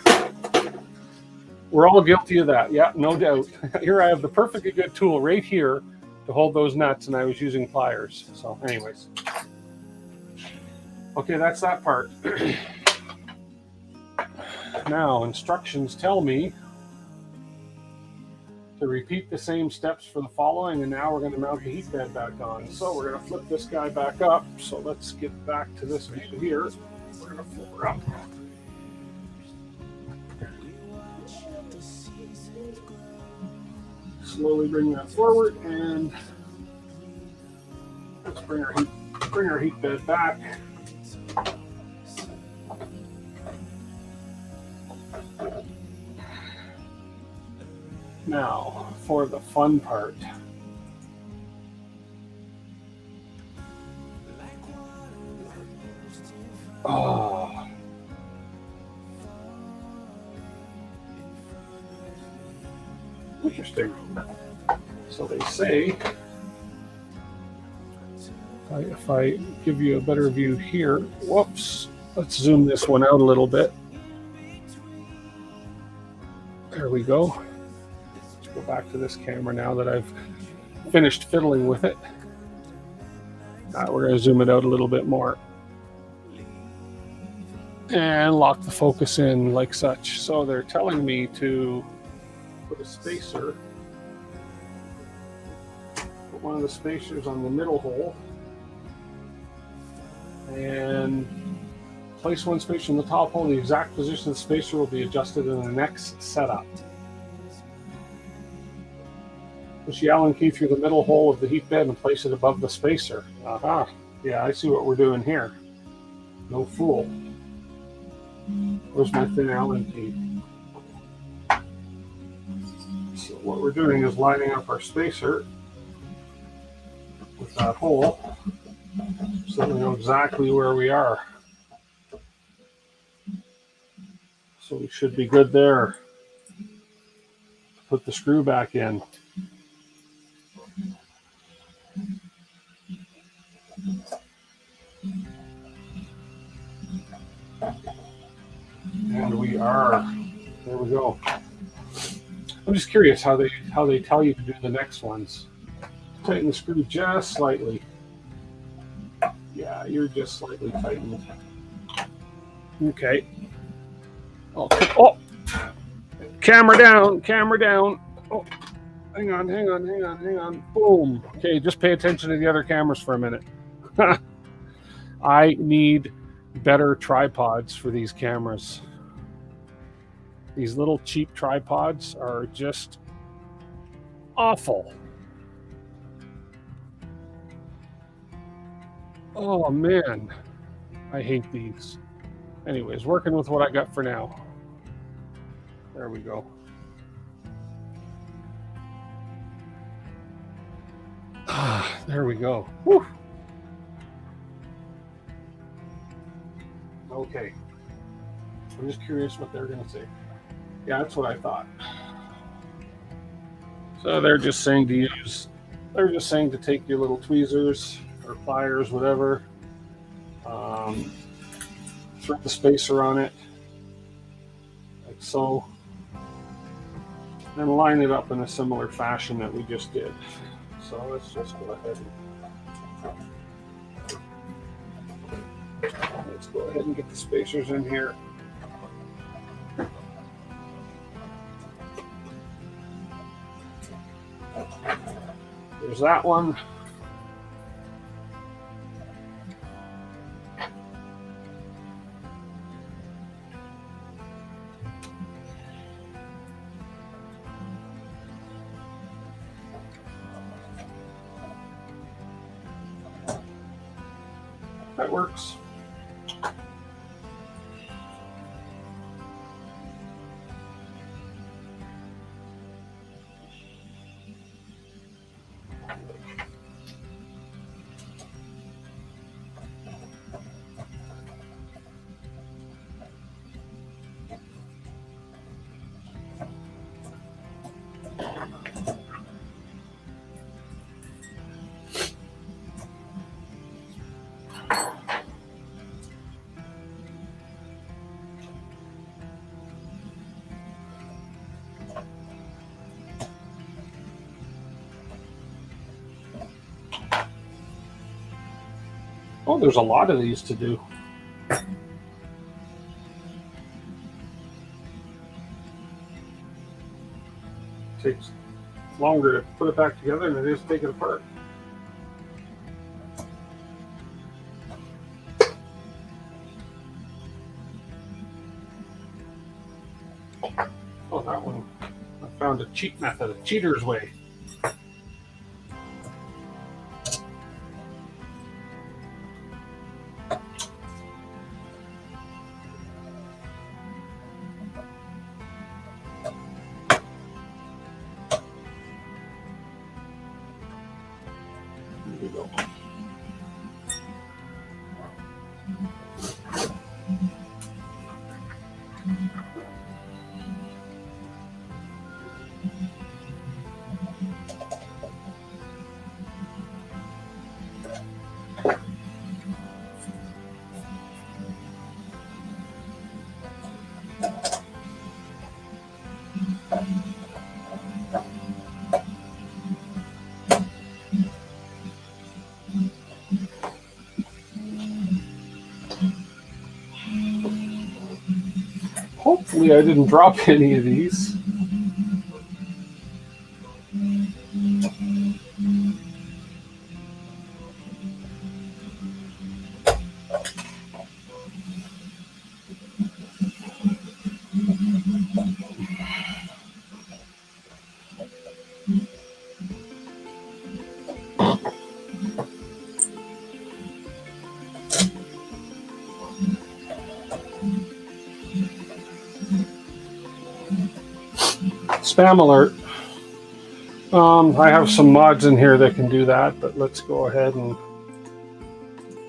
We're all guilty of that. Yeah, no doubt. Here I have the perfectly good tool right here to hold those nuts, and I was using pliers. So anyways. Okay, that's that part. Now, instructions tell me to repeat the same steps for the following, and now we're going to mount the heat bed back on. So we're going to flip this guy back up. So let's get back to this view here. We're going to flip her up. Slowly bring that forward, and let's bring our heat bed back. Now, for the fun part. Oh. Interesting. So they say, if I give you a better view here, whoops, let's zoom this one out a little bit. There we go. Let's go back to this camera now that I've finished fiddling with it. We're going to zoom it out a little bit more. And lock the focus in like such. So they're telling me to put a spacer, put one of the spacers on the middle hole, and place one spacer in the top hole. The exact position of the spacer will be adjusted in the next setup. Push the Allen key through the middle hole of the heat bed and place it above the spacer. Aha. Yeah, I see what we're doing here. No fool. Where's my thin Allen key? So what we're doing is lining up our spacer with that hole so we know exactly where we are. So we should be good there. Put the screw back in. And we are. There we go. I'm just curious how they tell you to do the next ones. Tighten the screw just slightly. Yeah, you're just slightly tightened. Okay. Oh, camera down, camera down. Oh, hang on. Boom. Okay, just pay attention to the other cameras for a minute. I need better tripods for these cameras. These little cheap tripods are just awful. Oh man, I hate these. Anyways, working with what I got for now. There we go. There we go. Whew. Okay. I'm just curious what they're going to say. Yeah, that's what I thought. So they're just saying to take your little tweezers or pliers, whatever, thread the spacer on it, like so, and line it up in a similar fashion that we just did. So let's just go ahead and get the spacers in here. There's that one. That works. Oh, there's a lot of these to do. Takes longer to put it back together than it is to take it apart. Oh, that one. I found a cheat method, a cheater's way. Here we go. Hopefully I didn't drop any of these. Spam alert. I have some mods in here that can do that, but let's go ahead and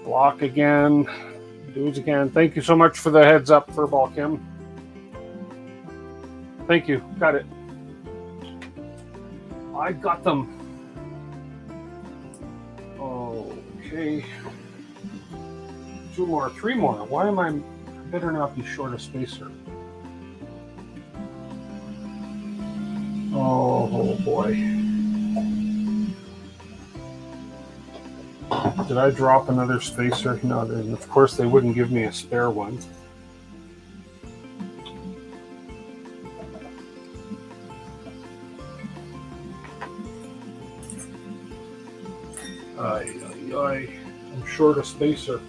block again. Do it again. Thank you so much for the heads up, Furball Kim. Thank you. Got it. I got them. Okay. 2 more, 3 more. Why am I better not be short a spacer? Oh boy. Did I drop another spacer? No, of course they wouldn't give me a spare one. I'm short a spacer.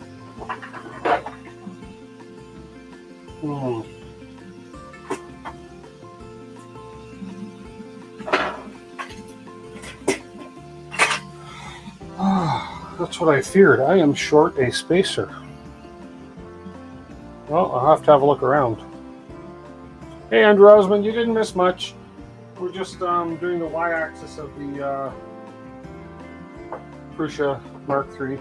That's what I feared. I am short a spacer. Well, I'll have to have a look around. Hey, Andrew Osmond, you didn't miss much. We're just doing the y-axis of the Prusa MK3,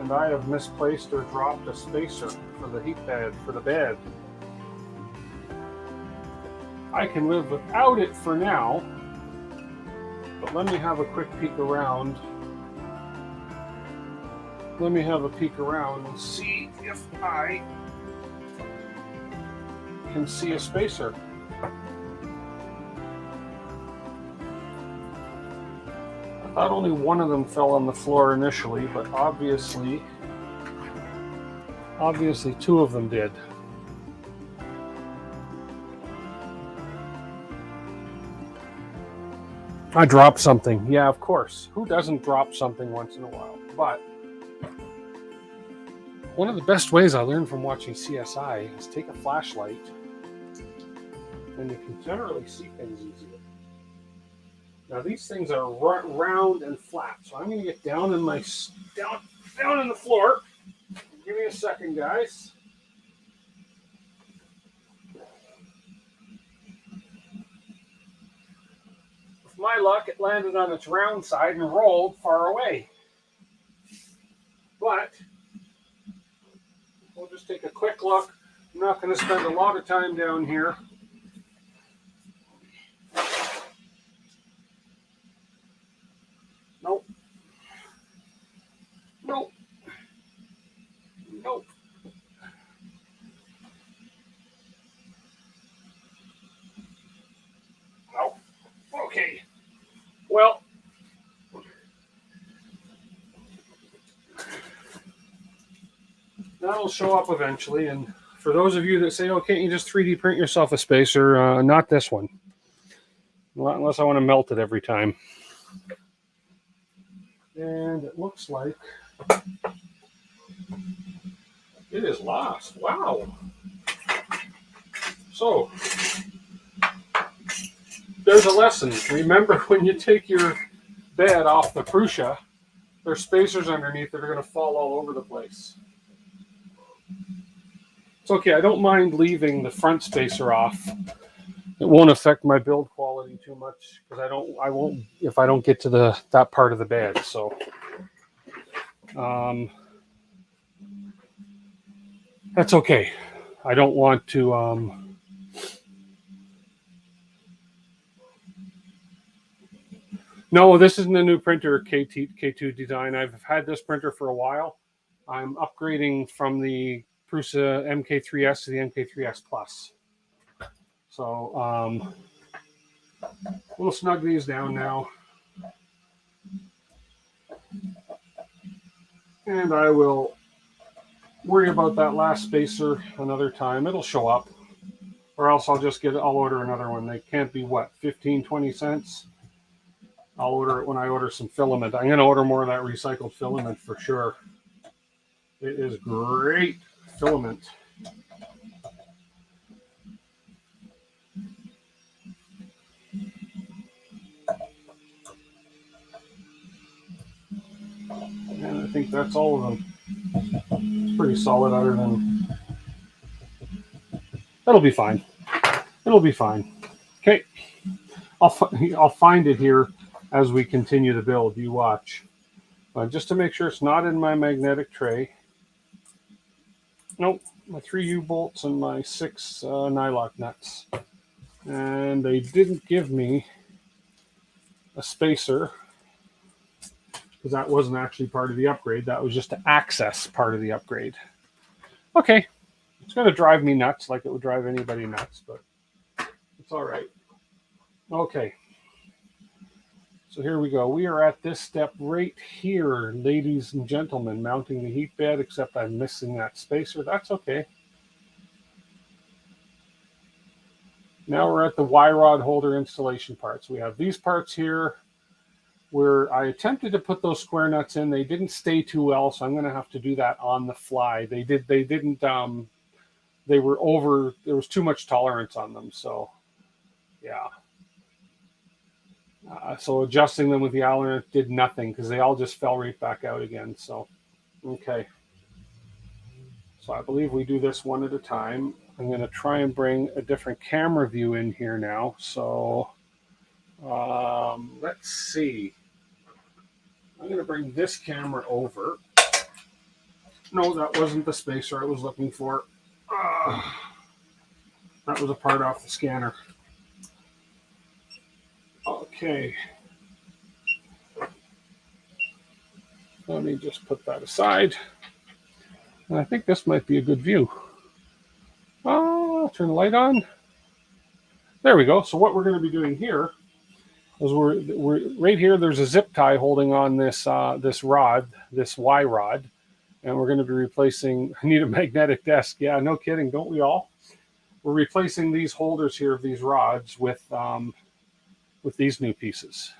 and I have misplaced or dropped a spacer for the heat bed, for the bed. I can live without it for now, but let me have a quick peek around. Let me have a peek around and see if I can see a spacer. I thought only one of them fell on the floor initially, but obviously 2 of them did. I dropped something. Yeah, of course. Who doesn't drop something once in a while? But one of the best ways I learned from watching CSI is take a flashlight, and you can generally see things easier. Now these things are round and flat, so I'm going to get down in my down in the floor. Give me a second, guys. With my luck, it landed on its round side and rolled far away. But we'll just take a quick look. I'm not going to spend a lot of time down here. Nope. Nope. Nope. Nope. Okay. Well, it'll show up eventually. And for those of you that say, oh, can't you just 3D print yourself a spacer? Not this one. Unless I want to melt it every time. And it looks like it is lost. Wow. So, there's a lesson. Remember, when you take your bed off the Prusa, there's spacers underneath that are going to fall all over the place. It's okay. I don't mind leaving the front spacer off. It won't affect my build quality too much because I won't if I don't get to that part of the bed. So, that's okay. I don't want to. No, this isn't a new printer, K2 design. I've had this printer for a while. I'm upgrading from the Prusa MK3S to the MK3S Plus. So we'll snug these down now. And I will worry about that last spacer another time. It'll show up. Or else I'll order another one. They can't be, what, 15, 20 cents? I'll order it when I order some filament. I'm going to order more of that recycled filament for sure. It is great filament. And I think that's all of them. It's pretty solid other than... That'll be fine. It'll be fine. Okay. I'll find it here as we continue the build. You watch. Just to make sure it's not in my magnetic tray. Nope. My 3 U-bolts and my 6 nylock nuts. And they didn't give me a spacer because that wasn't actually part of the upgrade. That was just to access part of the upgrade. Okay. It's going to drive me nuts like it would drive anybody nuts, but it's all right. Okay. So here we go. We are at this step right here, ladies and gentlemen, mounting the heat bed, except I'm missing that spacer. That's okay. Now we're at the Y-rod holder installation parts. We have these parts here where I attempted to put those square nuts in. They didn't stay too well, so I'm going to have to do that on the fly. They were over, there was too much tolerance on them, so yeah. So adjusting them with the Allen did nothing because they all just fell right back out again. So, okay. So I believe we do this one at a time. I'm going to try and bring a different camera view in here now. So let's see. I'm going to bring this camera over. No, that wasn't the spacer I was looking for. That was a part off the scanner. Okay. Let me just put that aside. And I think this might be a good view. Turn the light on. There we go. So what we're going to be doing here is we're right here. There's a zip tie holding on this this rod, this Y rod, and we're going to be replacing. I need a magnetic desk. Yeah, no kidding. Don't we all? We're replacing these holders here of these rods with these new pieces.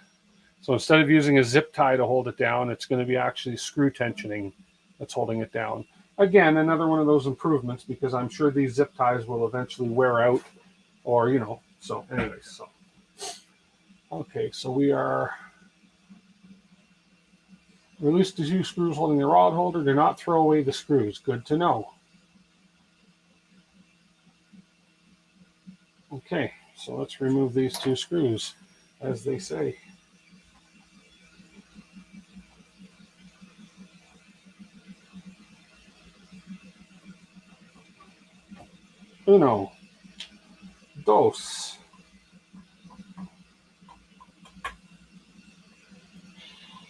So instead of using a zip tie to hold it down, it's going to be actually screw tensioning that's holding it down. Again, another one of those improvements because I'm sure these zip ties will eventually wear out or, you know, so anyways. So, okay, so we are release the 2 screws holding the rod holder. Do not throw away the screws. Good to know. Okay, so let's remove these 2 screws, as they say. Uno, dos.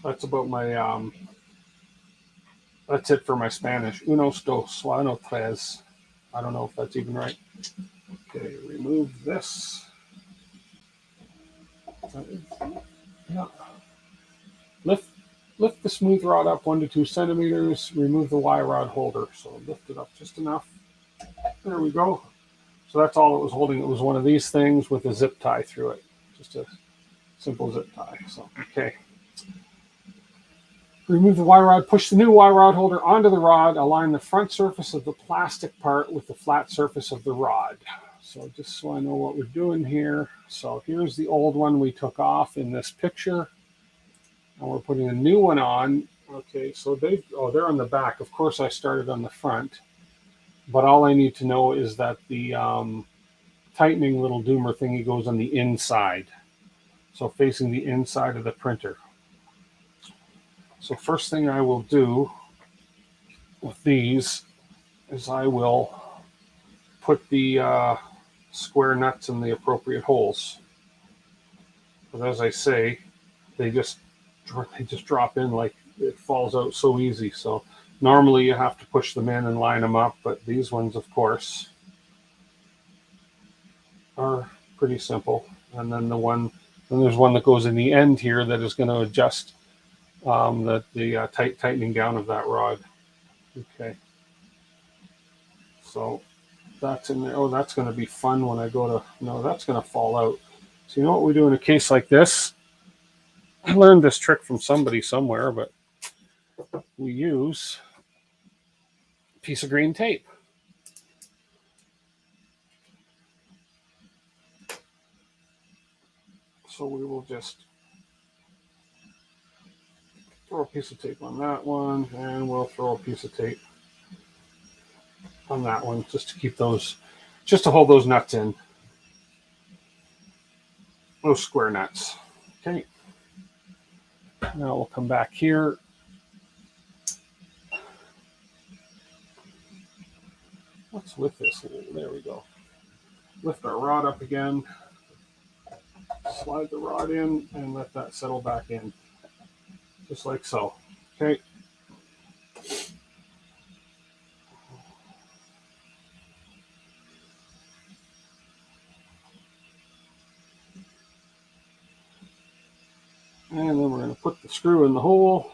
That's about my, that's it for my Spanish. Unos, dos, uno, tres. I don't know if that's even right. Okay, remove this. Yeah. Lift lift the smooth rod up 1 to 2 centimeters, remove the Y rod holder. So lift it up just enough. There we go. So that's all it was holding. It was one of these things with a zip tie through it. Just a simple zip tie. So, okay. Remove the Y rod, push the new Y rod holder onto the rod, align the front surface of the plastic part with the flat surface of the rod. So just so I know what we're doing here. So here's the old one we took off in this picture. And we're putting a new one on. Okay, so they're on the back. Of course, I started on the front. But all I need to know is that the tightening little doomer thingy goes on the inside. So facing the inside of the printer. So first thing I will do with these is I will put the square nuts in the appropriate holes. But as I say, they just drop in like it falls out so easy. So normally you have to push them in and line them up, but these ones, of course, are pretty simple. And then there's one that goes in the end here that is going to adjust the tightening down of that rod. Okay. So that's in there. Oh, that's going to be fun when I go to, no, that's going to fall out. So you know what we do in a case like this? I learned this trick from somebody somewhere, but we use a piece of green tape. So we will just throw a piece of tape on that one, and we'll throw a piece of tape on that one just to keep those, just to hold those nuts in. Those square nuts. Okay. Now we'll come back here. What's with this? There we go. Lift our rod up again. Slide the rod in and let that settle back in. Just like so. Okay. And then we're going to put the screw in the hole.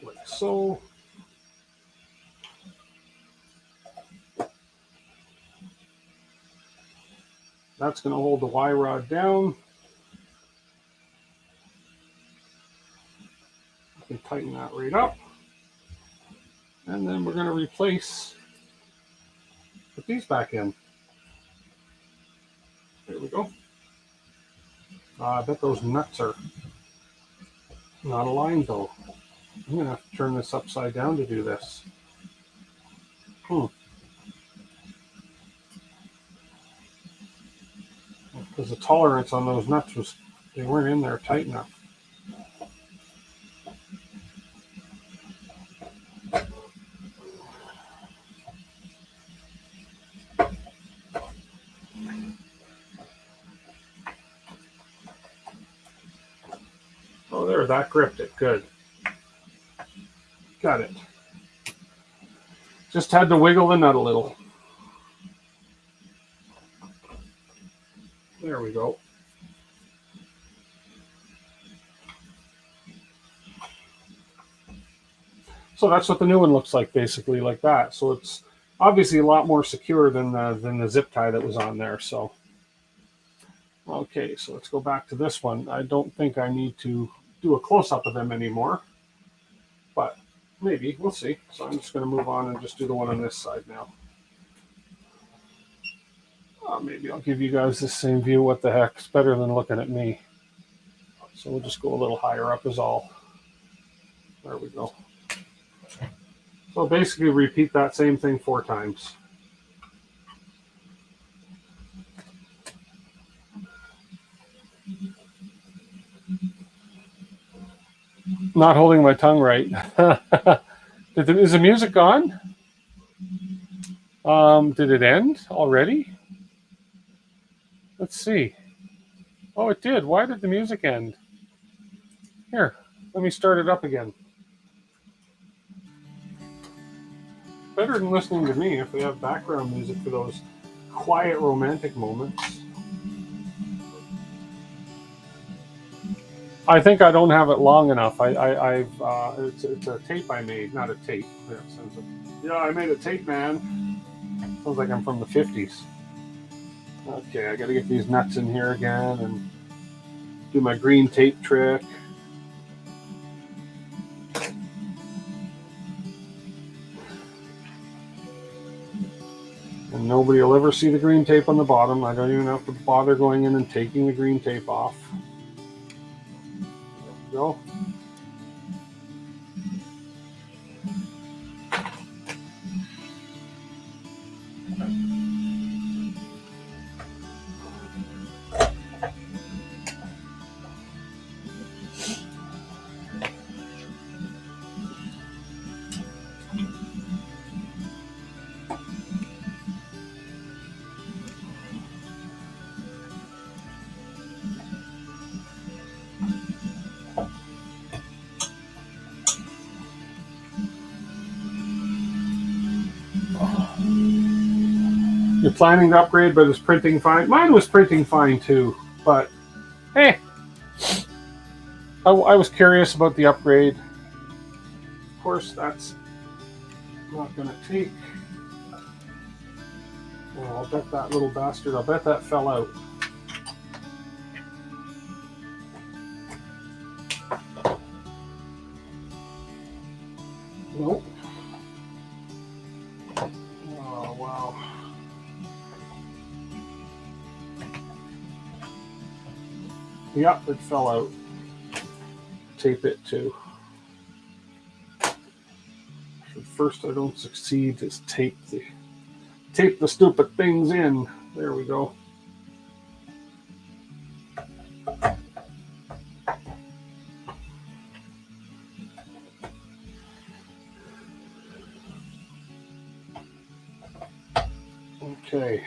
Like so. That's going to hold the Y rod down. I can tighten that right up. And then we're going to put these back in. There we go. I bet those nuts are not aligned though. I'm going to have to turn this upside down to do this. Because the tolerance on those nuts they weren't in there tight enough. Oh, there, that gripped it. Good. Got it. Just had to wiggle the nut a little. There we go. So that's what the new one looks like, basically like that. So it's obviously a lot more secure than the zip tie that was on there. So, okay, so let's go back to this one. I don't think I need to do a close-up of them anymore, but maybe, we'll see. So I'm just going to move on and just do the one on this side now. Maybe I'll give you guys the same view. What the heck? It's better than looking at me. So we'll just go a little higher up is all. There we go. So basically repeat that same thing 4 times. Not holding my tongue right. Is the music gone? Did it end already? Let's see. Oh, it did. Why did the music end? Here, let me start it up again. Better than listening to me if we have background music for those quiet romantic moments. I think I don't have it long enough. It's a tape I made, not a tape. Yeah, I made a tape, man. Sounds like I'm from the 50s. Okay, I got to get these nuts in here again and do my green tape trick. And nobody will ever see the green tape on the bottom. I don't even have to bother going in and taking the green tape off. There we go. You're planning to upgrade, but it's printing fine. Mine was printing fine too, but hey, I was curious about the upgrade. Of course, that's not going to take. Well, I'll bet that little bastard, I'll bet that fell out. Nope. Oh, wow. Yep, it fell out. Tape it too. First, I don't succeed. Just tape the stupid things in. There we go. Okay.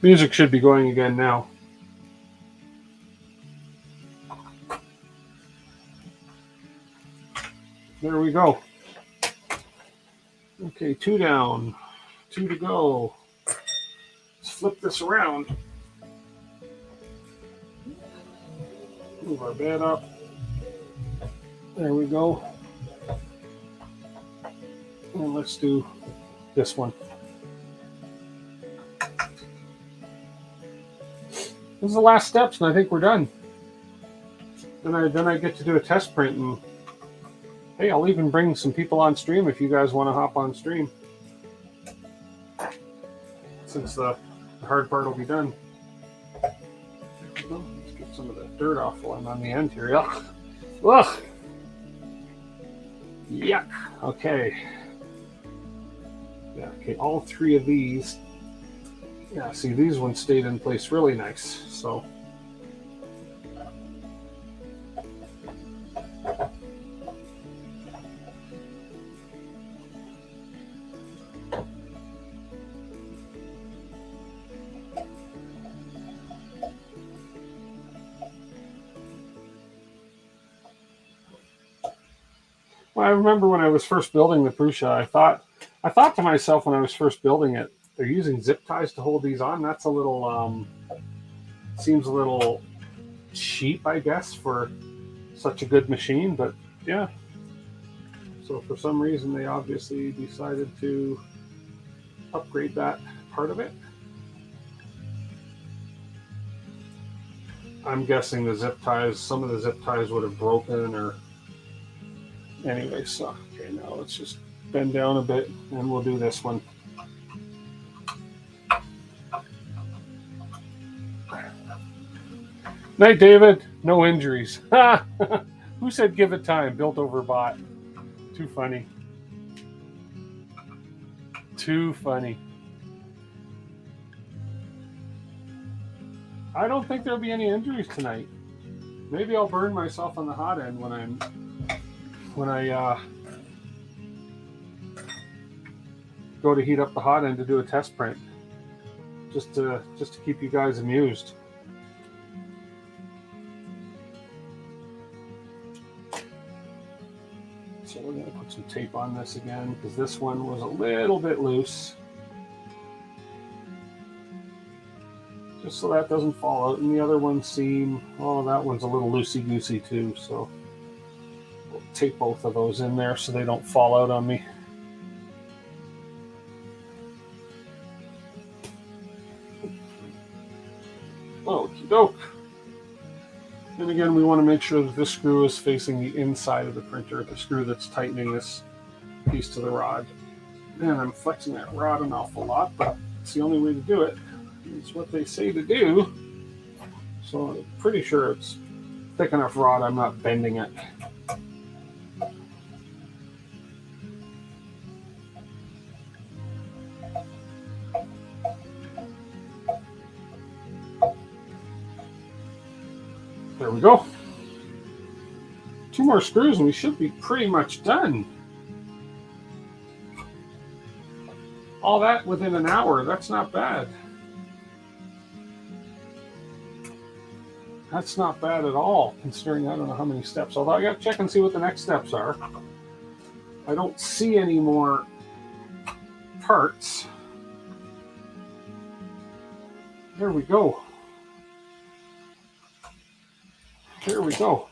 Music should be going again now. There we go. Okay, 2 down, 2 to go. Let's flip this around. Move our bed up. There we go. And let's do this one. This is the last steps, and I think we're done. Then I get to do a test print, and hey, I'll even bring some people on stream if you guys want to hop on stream. Since the hard part will be done. Let's get some of the dirt off while I'm on the end here. Yuck. Ugh. Yuck. Okay. Yeah, okay, all 3 of these. Yeah, see, these ones stayed in place really nice, so. Well, I remember when I was first building the Prusa, I thought to myself when I was first building it, they're using zip ties to hold these on. That's a little, seems a little cheap, I guess, for such a good machine, but yeah. So for some reason, they obviously decided to upgrade that part of it. I'm guessing the zip ties, some of the zip ties would have broken or anyway, so okay, now let's just bend down a bit and we'll do this one. Night, David. No injuries. Who said give it time? Built over bot. Too funny. Too funny. I don't think there'll be any injuries tonight. Maybe I'll burn myself on the hot end when I go to heat up the hot end to do a test print. Just to keep you guys amused. some tape on this again because this one was a little bit loose. Just so that doesn't fall out. And the other one seam, oh, that one's a little loosey-goosey too. So we'll tape both of those in there so they don't fall out on me. Okie doke. And again, we want to make sure that this screw is facing the inside of the printer, the screw that's tightening this piece to the rod. Man, I'm flexing that rod an awful lot, but it's the only way to do it. It's what they say to do. So I'm pretty sure it's thick enough rod, I'm not bending it. There we go. 2 more screws and we should be pretty much done. All that within an hour, that's not bad. That's not bad at all, considering I don't know how many steps. Although I got to check and see what the next steps are. I don't see any more parts. There we go. There we go.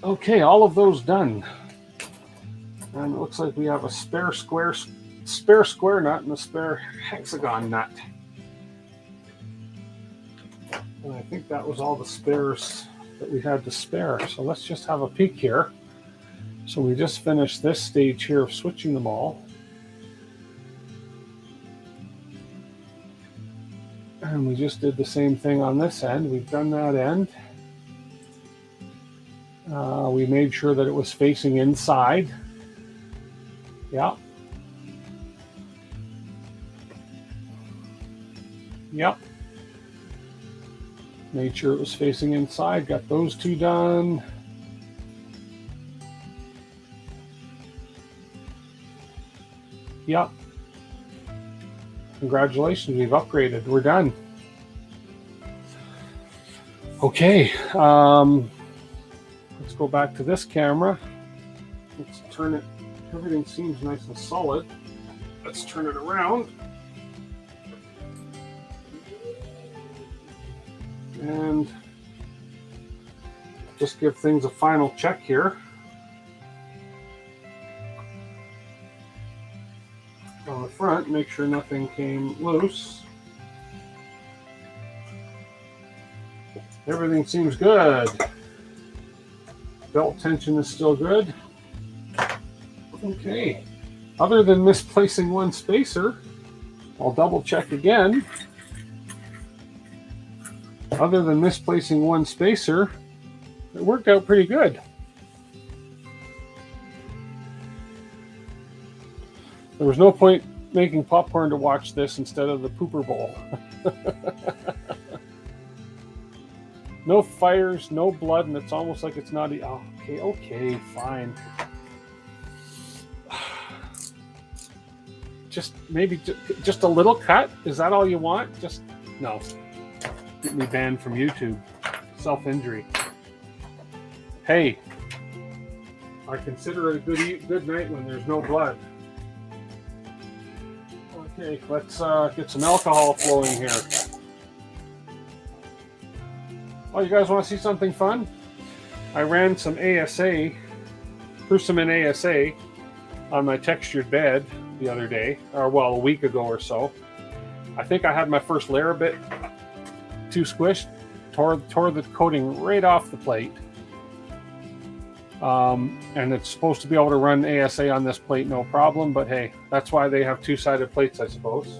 Okay, all of those done. And it looks like we have a spare square nut and a spare hexagon nut. And I think that was all the spares that we had to spare. So let's just have a peek here. So we just finished this stage here of switching them all. And we just did the same thing on this end. We've done that end. We made sure that it was facing inside. Yep. Yep. Made sure it was facing inside. Got those 2 done. Yep. Congratulations, we've upgraded. We're done. Okay, let's go back to this camera. Let's turn it. Everything seems nice and solid. Let's turn it around. And just give things a final check here. On the front, make sure nothing came loose. Everything seems good. Belt tension is still good. Okay. Other than misplacing one spacer, I'll double check again. Other than misplacing one spacer, it worked out pretty good. There was no point making popcorn to watch this instead of the pooper bowl. No fires, no blood, and it's almost like it's not... Oh, okay, fine. Just maybe just a little cut? Is that all you want? Just... No. Get me banned from YouTube. Self-injury. Hey, I consider it a good night when there's no blood. Okay, let's get some alcohol flowing here. Oh, you guys want to see something fun? I ran some ASA, Prusa ASA, on my textured bed the other day, or well, a week ago or so. I think I had my first layer a bit too squished, tore the coating right off the plate. And it's supposed to be able to run ASA on this plate no problem, but hey, that's why they have 2-sided plates, I suppose.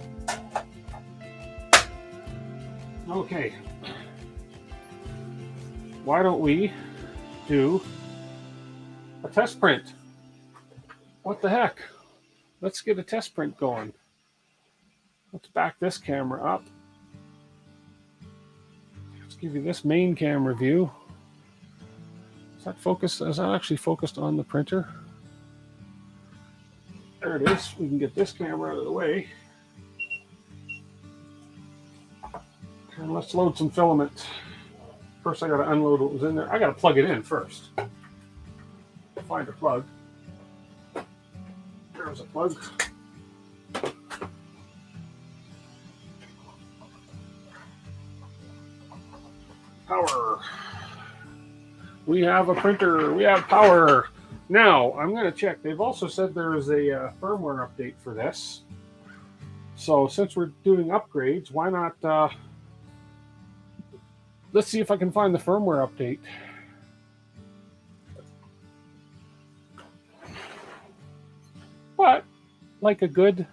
Okay. Why don't we do a test print? What the heck? Let's get a test print going. Let's back this camera up. Let's give you this main camera view. Is that focused? Is that actually focused on the printer? There it is. We can get this camera out of the way. And let's load some filament. First, I got to unload what was in there. I got to plug it in first. find a plug. There's a plug. Power. We have a printer. We have power. Now, I'm going to check. They've also said there is a firmware update for this. So since we're doing upgrades, why not... let's see if I can find the firmware update. But, like a good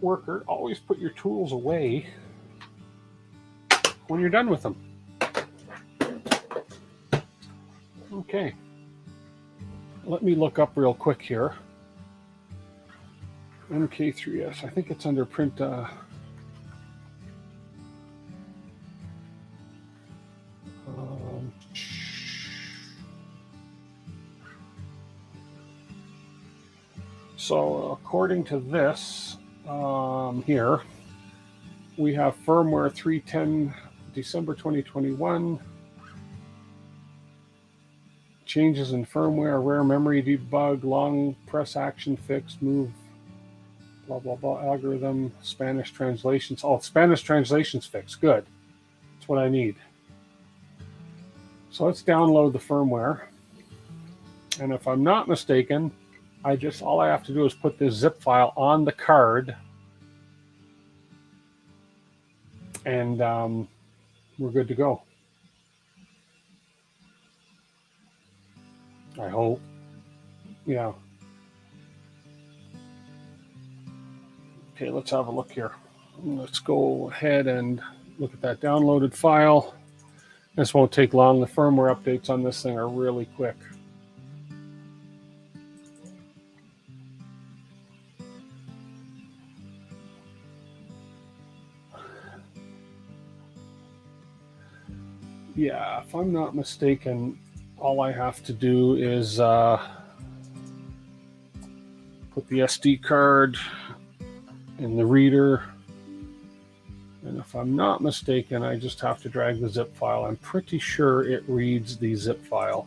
worker, always put your tools away when you're done with them. Okay. Let me look up real quick here. MK3S. I think it's under print. So according to this here, we have firmware 310 December 2021. Changes in firmware, rare memory debug, long press action fix, move, blah, blah, blah, algorithm, Spanish translations. Oh, Spanish translations fix. Good. That's what I need. So let's download the firmware. And if I'm not mistaken, all I have to do is put this zip file on the card, and we're good to go. I hope. Yeah. Okay, let's have a look here. Let's go ahead and look at that downloaded file. This won't take long. The firmware updates on this thing are really quick. Yeah, if I'm not mistaken, all I have to do is put the SD card in the reader. And if I'm not mistaken, I just have to drag the zip file. I'm pretty sure it reads the zip file.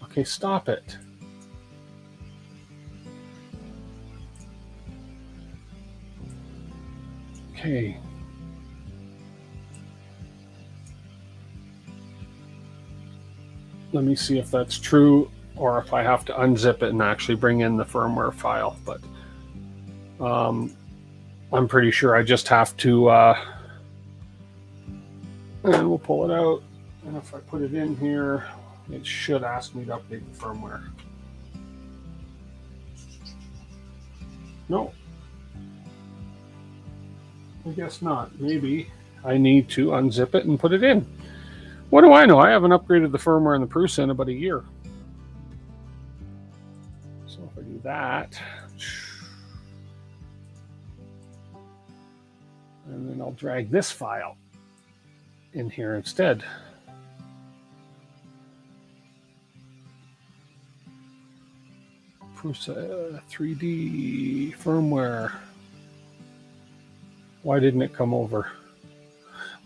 Okay, stop it. Okay. Let me see if that's true, or if I have to unzip it and actually bring in the firmware file. But I'm pretty sure I just have to, and we'll pull it out. And if I put it in here, it should ask me to update the firmware. No, I guess not. Maybe I need to unzip it and put it in. What do I know? I haven't upgraded the firmware in the Prusa in about a year. So if I do that, and then I'll drag this file in here instead. Prusa 3D firmware. Why didn't it come over?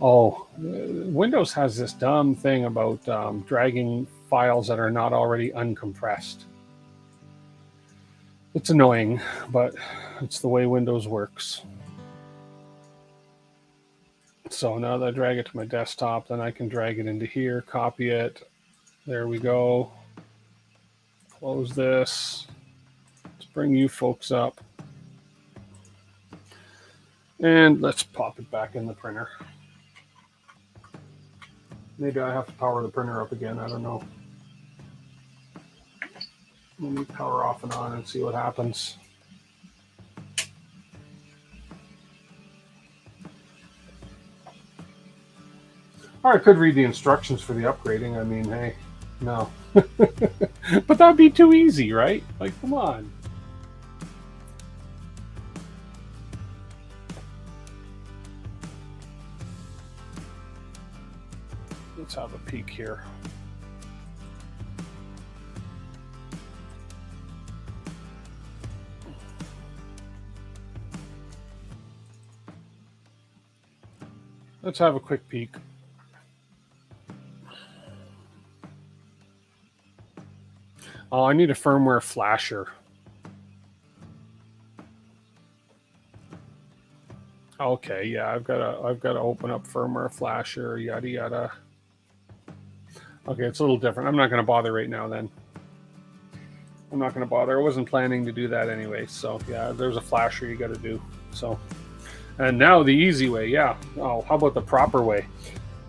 Oh, Windows has this dumb thing about dragging files that are not already uncompressed. It's annoying, but it's the way Windows works. So now that I drag it to my desktop, then I can drag it into here, copy it. There we go. Close this. Let's bring you folks up. And let's pop it back in the printer. Maybe I have to power the printer up again. I don't know. Let me power off and on and see what happens. Or I could read the instructions for the upgrading. I mean, hey, no. But that'd be too easy, right? Like, come on. Let's have a peek here. Let's have a quick peek. Oh, I need a firmware flasher. Okay, yeah, I've got to open up firmware flasher, yada yada. Okay, it's a little different. I'm not going to bother right now then. I'm not going to bother. I wasn't planning to do that anyway. So yeah, there's a flasher you got to do. So, and now the easy way, yeah. Oh, how about the proper way?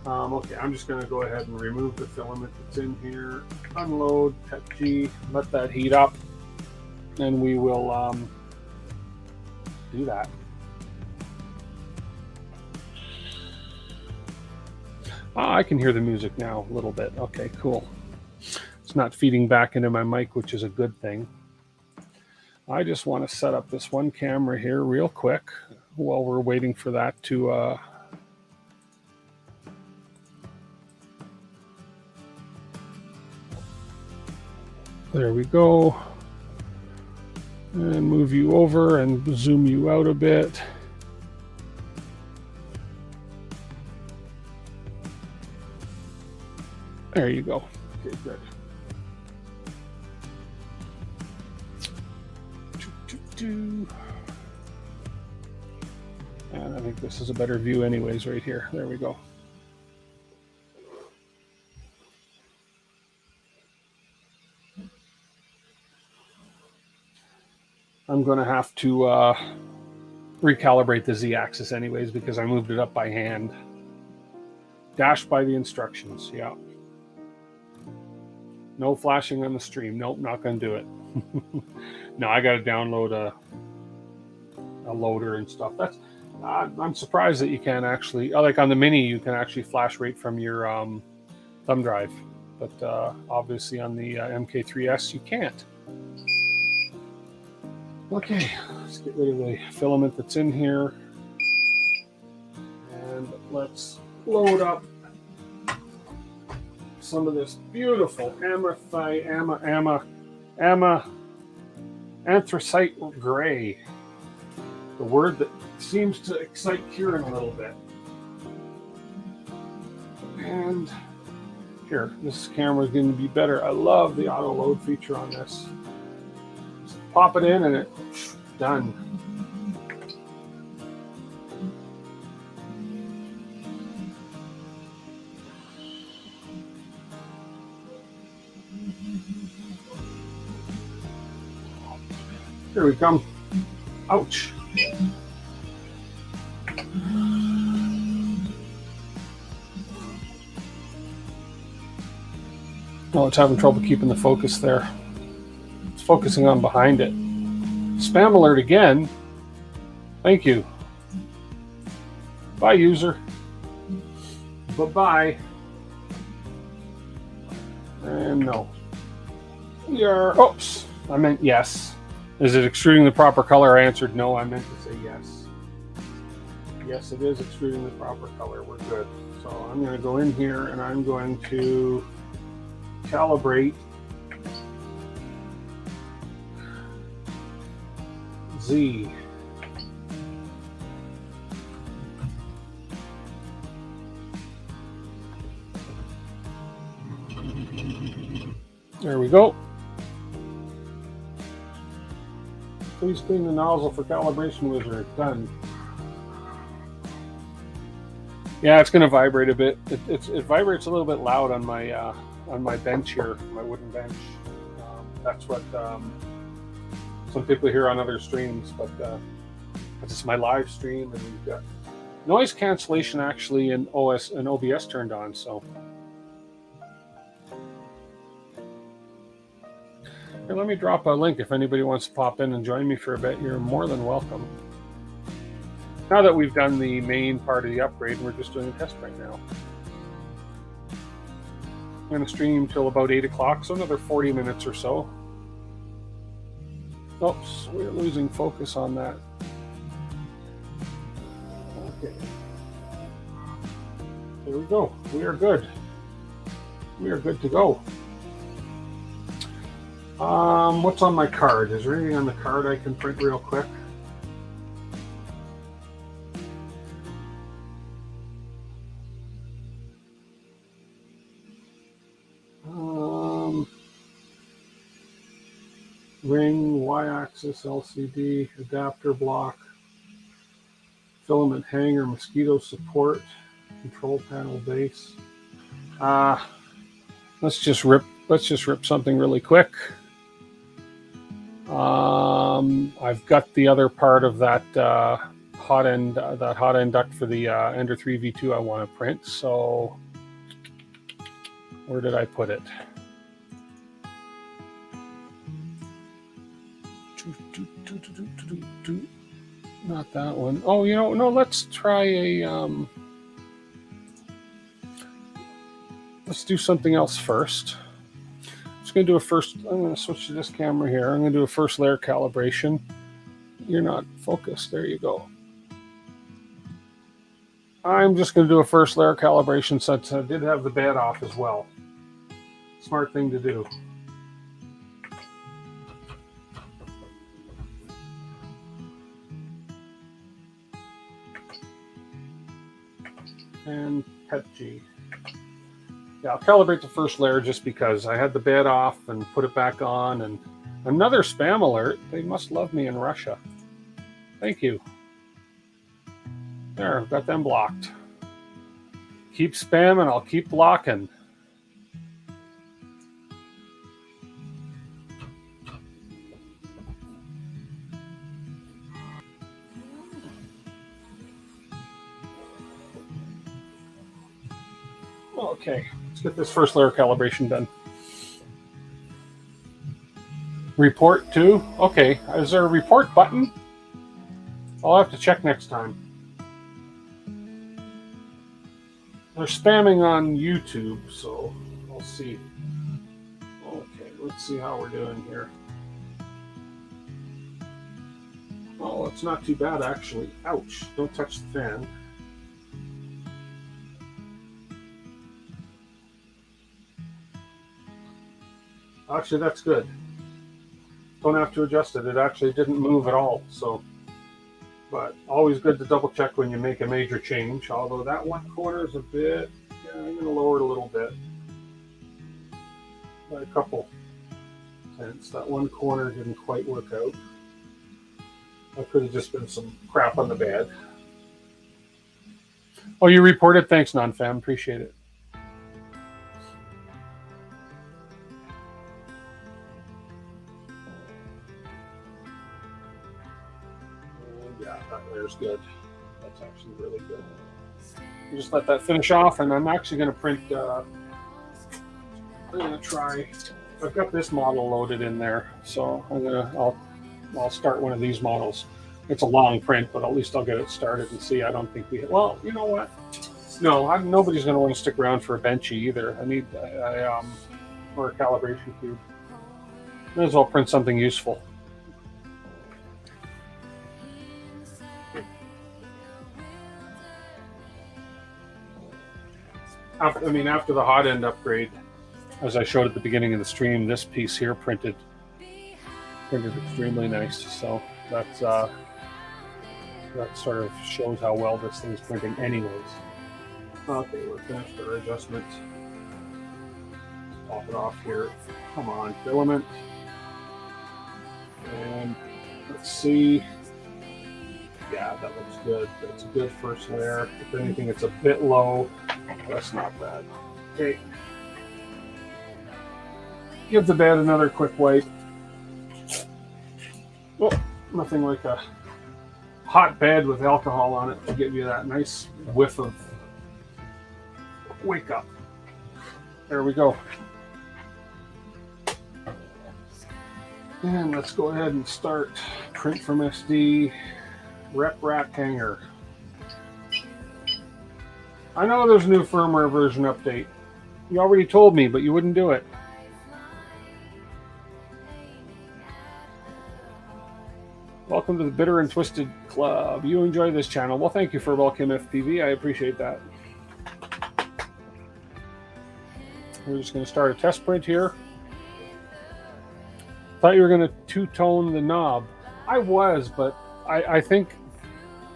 Okay, I'm just going to go ahead and remove the filament that's in here. Unload, Tech G, let that heat up, and we will do that. I can hear the music now a little bit. Okay, cool. It's not feeding back into my mic, which is a good thing. I just want to set up this one camera here real quick while we're waiting for that to there we go. And move you over and zoom you out a bit. There you go. Okay, good. And I think this is a better view anyways right here. There we go. I'm going to have to recalibrate the Z-axis anyways because I moved it up by hand. Dash by the instructions, yeah. No flashing on the stream. Nope, not going to do it. No, I got to download a loader and stuff. That's I'm surprised that you can actually, like on the Mini, you can actually flash right from your thumb drive. But obviously on the MK3S, you can't. Okay, let's get rid of the filament that's in here. And let's load up some of this beautiful anthracite gray. The word that seems to excite Kieran a little bit. And here, this camera is going to be better. I love the auto load feature on this. Just pop it in and it's done. Here we come. Ouch. Oh, it's having trouble keeping the focus there. It's focusing on behind it. Spam alert again. Thank you. Bye, user. Bye-bye. And no. Oops. I meant yes. Is it extruding the proper color? I answered no. I meant to say yes. Yes, it is extruding the proper color. We're good. So I'm going to go in here and I'm going to calibrate Z. There we go. Please clean the nozzle for calibration wizard. Done. Yeah, it's going to vibrate a bit. It vibrates a little bit loud on my bench here, my wooden bench. That's what some people hear on other streams, but it's my live stream, and we've got noise cancellation actually in OS and OBS turned on. So here, let me drop a link if anybody wants to pop in and join me for a bit. You're more than welcome. Now that we've done the main part of the upgrade, we're just doing a test right now. I'm going to stream till about 8 o'clock, so another 40 minutes or so. Oops, we're losing focus on that. Okay. There we go. We are good. We are good to go. What's on my card? Is there anything on the card I can print real quick? ring, y-axis, LCD, adapter block, filament hanger, mosquito support, control panel base. Let's just rip something really quick. I've got the other part of that hot end duct for the Ender 3 V2 I want to print. So where did I put it? Not that one. Oh, no, let's try a let's do something else first. I'm just going to do I'm going to switch to this camera here. I'm going to do a first layer calibration. You're not focused. There you go. I'm just going to do a first layer calibration since I did have the bed off as well. Smart thing to do. And Pet G. Yeah, I'll calibrate the first layer just because I had the bed off and put it back on. And another spam alert. They must love me in Russia. Thank you. There, I've got them blocked. Keep spamming, I'll keep blocking. Okay, let's get this first layer calibration done. Report to? Okay, is there a report button? I'll have to check next time. They're spamming on YouTube, so we'll see. Okay, let's see how we're doing here. Oh, it's not too bad actually. Ouch, don't touch the fan. Actually, that's good. Don't have to adjust it. It actually didn't move at all. So, but always good to double check when you make a major change. Although that one corner is a bit, yeah, I'm going to lower it a little bit by a couple tenths. That one corner didn't quite work out. That could have just been some crap on the bed. Oh, you reported? Thanks, non-fam. Appreciate it. Good. That's actually really good. Just let that finish off, and I'm actually going to print. I'm going to try. I've got this model loaded in there, so I'll start one of these models. It's a long print, but at least I'll get it started and see. I don't think we. Well, you know what? No, nobody's going to want to stick around for a benchy either. I need or a calibration cube. Might as well print something useful. After the hot end upgrade, as I showed at the beginning of the stream, this piece here printed extremely nice. So that sort of shows how well this thing's printing anyways. Okay, we're finished our adjustment. Top it off here. Come on, filament. And let's see. Yeah, that looks good. That's a good first layer. If anything, it's a bit low. That's not bad. Okay. Give the bed another quick wipe. Oh, nothing like a hot bed with alcohol on it to give you that nice whiff of wake up. There we go. And let's go ahead and start print from SD. Rep rack hanger. I know there's a new firmware version update. You already told me, but you wouldn't do it. Welcome to the Bitter and Twisted Club. You enjoy this channel. Well, thank you for welcome, FPV. I appreciate that. We're just going to start a test print here. Thought you were going to two-tone the knob. I was, but I think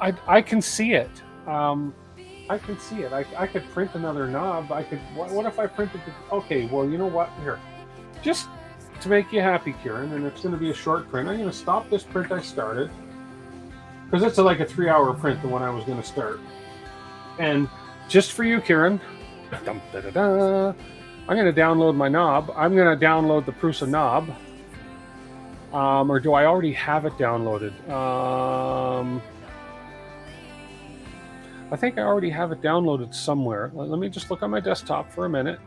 I can see it. I can see it. I could print another knob. What if I printed the... Okay, well, you know what? Here. Just to make you happy, Kieran, and it's going to be a short print. I'm going to stop this print I started, because it's like a 3-hour print, the one I was going to start. And just for you, Kieran, I'm going to download my knob. I'm going to download the Prusa knob. Or do I already have it downloaded? I think I already have it downloaded somewhere. Let me just look on my desktop for a minute.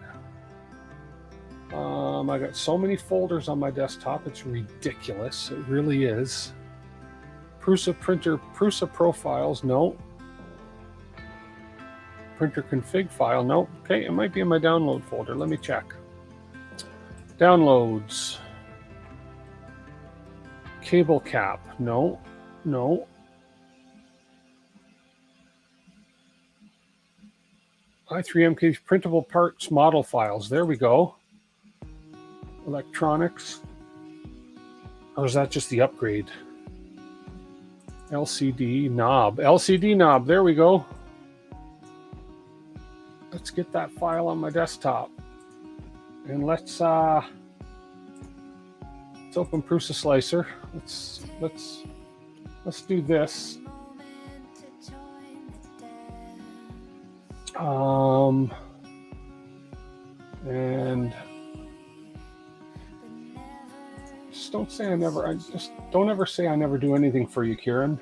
I got so many folders on my desktop, it's ridiculous. It really is. Prusa printer, Prusa profiles, no. Printer config file, no. Okay, it might be in my download folder. Let me check. Downloads. Cable cap, no, no. i3MK printable parts model files, there we go. Electronics. Or is that just the upgrade? LCD knob. LCD knob. There we go. Let's get that file on my desktop. And let's open Prusa Slicer. Let's do this. And just don't say don't ever say I never do anything for you, Kieran.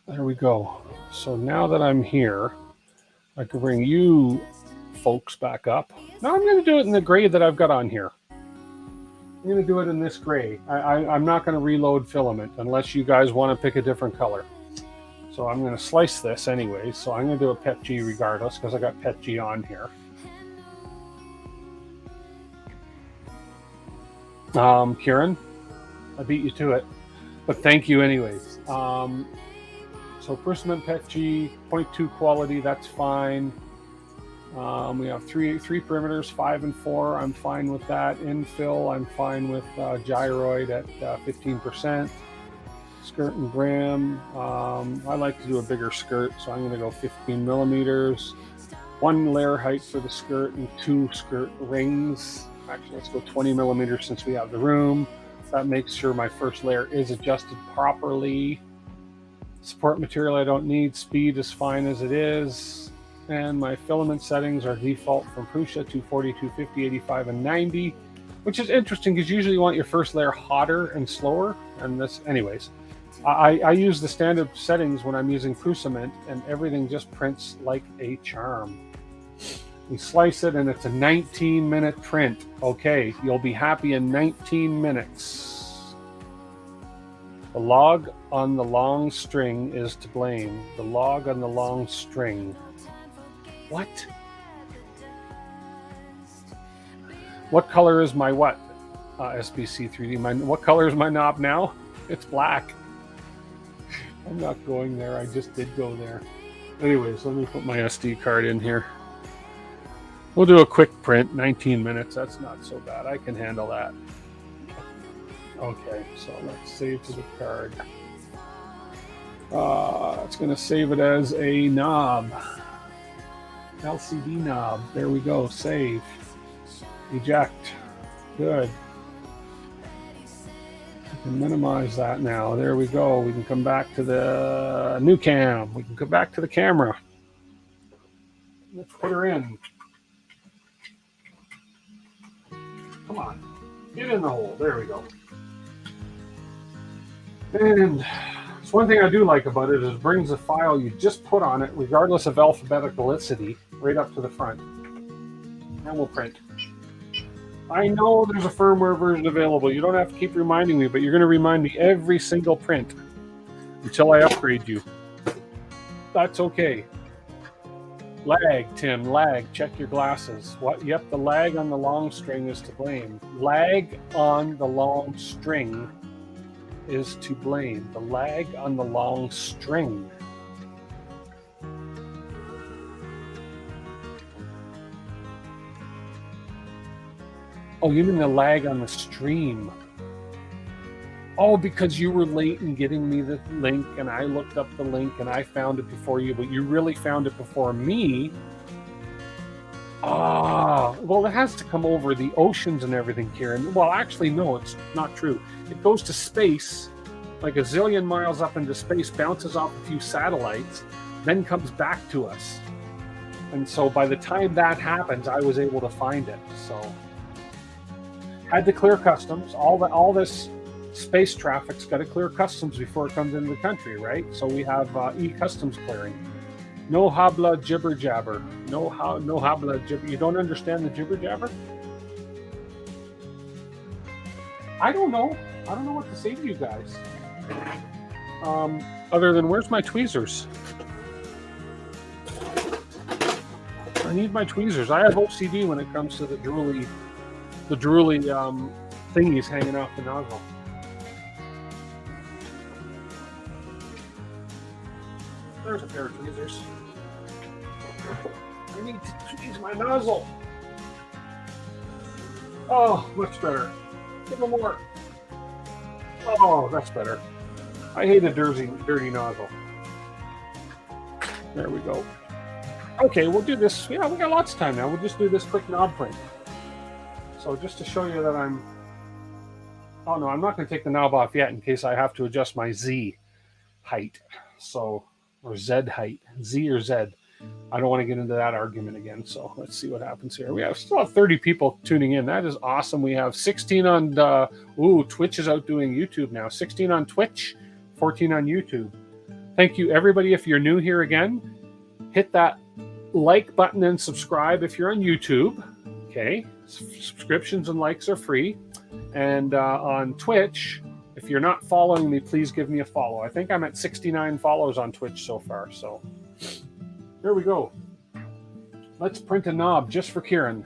There we go. So now that I'm here, I can bring you folks back up. Now I'm going to do it in the gray that I've got on here. I'm going to do it in this gray. I'm not going to reload filament unless you guys want to pick a different color. So I'm going to slice this anyway. So I'm going to do a PETG regardless because I got PETG on here. Kieran, I beat you to it, but thank you anyways. So Firmware PETG 0.2 quality, that's fine. We have three perimeters, 5 and 4. I'm fine with that. Infill, I'm fine with gyroid at 15%. Skirt and gram, I like to do a bigger skirt, so I'm going to go 15 millimeters. 1 layer height for the skirt and 2 skirt rings. Actually, let's go 20 millimeters since we have the room. That makes sure my first layer is adjusted properly. Support material I don't need. Speed is fine as it is. And my filament settings are default from Prusa, 240, 250, 85, and 90, which is interesting because usually you want your first layer hotter and slower. And this, anyways, I use the standard settings when I'm using Prusament, and everything just prints like a charm. We slice it, and it's a 19-minute print. Okay, you'll be happy in 19 minutes. The log on the long string is to blame. The log on the long string. What? What color is my what? SBC3D. What color is my knob now? It's black. I'm not going there. I just did go there. Anyways, let me put my SD card in here. We'll do a quick print, 19 minutes. That's not so bad. I can handle that. Okay, so let's save to the card. It's going to save it as a knob. LCD knob. There we go. Save. Eject. Good. We can minimize that now. There we go. We can come back to the new cam. We can come back to the camera. Let's put her in. Come on. Get in the hole. There we go. And so one thing I do like about it is it brings the file you just put on it, regardless of alphabeticalicity, right up to the front. And we'll print. I know there's a firmware version available. You don't have to keep reminding me, but you're going to remind me every single print until I upgrade you. That's okay. Lag, Tim, lag. Check your glasses. What? Yep, the lag on the long string is to blame. Lag on the long string is to blame. The lag on the long string. Oh, you mean the lag on the stream? Oh, because you were late in getting me the link, and I looked up the link, and I found it before you, but you really found it before me. Ah, well, it has to come over the oceans and everything, Kieran. Well, actually, no, it's not true. It goes to space, like a zillion miles up into space, bounces off a few satellites, then comes back to us. And so by the time that happens, I was able to find it. So had to clear customs. All this space traffic's got to clear customs before it comes into the country, right? So we have e-customs clearing. No habla jibber jabber. No habla jibber. You don't understand the jibber jabber? I don't know. I don't know what to say to you guys. Other than, where's my tweezers? I need my tweezers. I have OCD when it comes to the drooly thingies hanging off the nozzle. There's a pair of tweezers. I need to tweeze my nozzle. Oh, much better. Give me more. Oh, that's better. I hate a dirty nozzle. There we go. Okay, we'll do this. Yeah, we got lots of time now. We'll just do this quick knob print. So just to show you that I'm... Oh no, I'm not going to take the knob off yet in case I have to adjust my Z height. So, or Z height. Z or Z. I don't want to get into that argument again. So let's see what happens here. We still have 30 people tuning in. That is awesome. We have 16 on... Twitch is outdoing YouTube now. 16 on Twitch, 14 on YouTube. Thank you, everybody. If you're new here again, hit that like button and subscribe if you're on YouTube. Okay, subscriptions and likes are free. And on Twitch, if you're not following me, please give me a follow. I think I'm at 69 follows on Twitch so far. So here we go. Let's print a knob just for Kieran.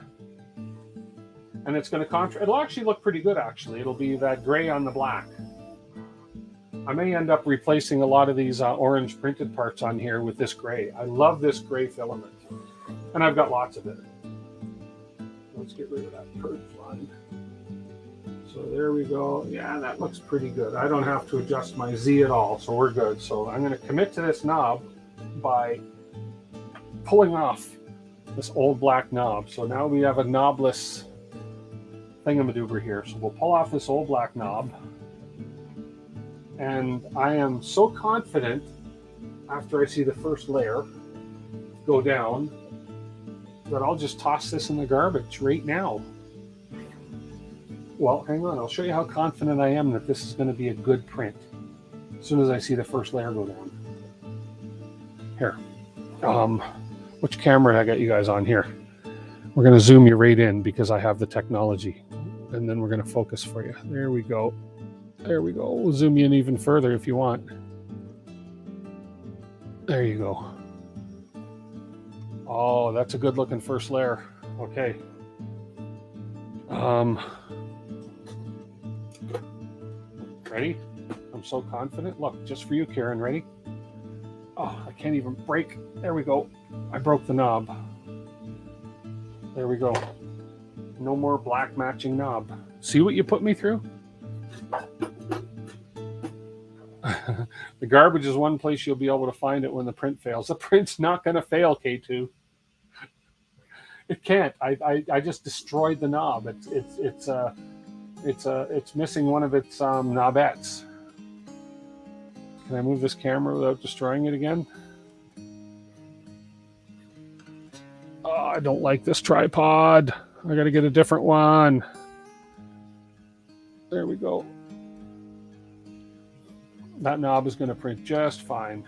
And it's going to it'll actually look pretty good, actually. It'll be that gray on the black. I may end up replacing a lot of these orange printed parts on here with this gray. I love this gray filament. And I've got lots of it. Let's get rid of that purge line. So there we go. Yeah, that looks pretty good. I don't have to adjust my Z at all, so we're good. So I'm going to commit to this knob by pulling off this old black knob. So now we have a knobless thingamadoober here. So we'll pull off this old black knob. And I am so confident after I see the first layer go down that I'll just toss this in the garbage right now. Well, hang on. I'll show you how confident I am that this is going to be a good print as soon as I see the first layer go down. Here. Which camera did I got you guys on here? We're going to zoom you right in because I have the technology. And then we're going to focus for you. There we go. There we go. We'll zoom you in even further if you want. There you go. Oh, that's a good looking first layer. Okay. Ready? I'm so confident. Look, just for you, Karen. Ready? Oh, I can't even break. There we go. I broke the knob. There we go. No more black matching knob. See what you put me through? The garbage is one place you'll be able to find it when the print fails. The print's not going to fail, K2. It can't. I just destroyed the knob. It's missing one of its knobettes. Can I move this camera without destroying it again? Oh, I don't like this tripod. I got to get a different one. There we go. That knob is going to print just fine.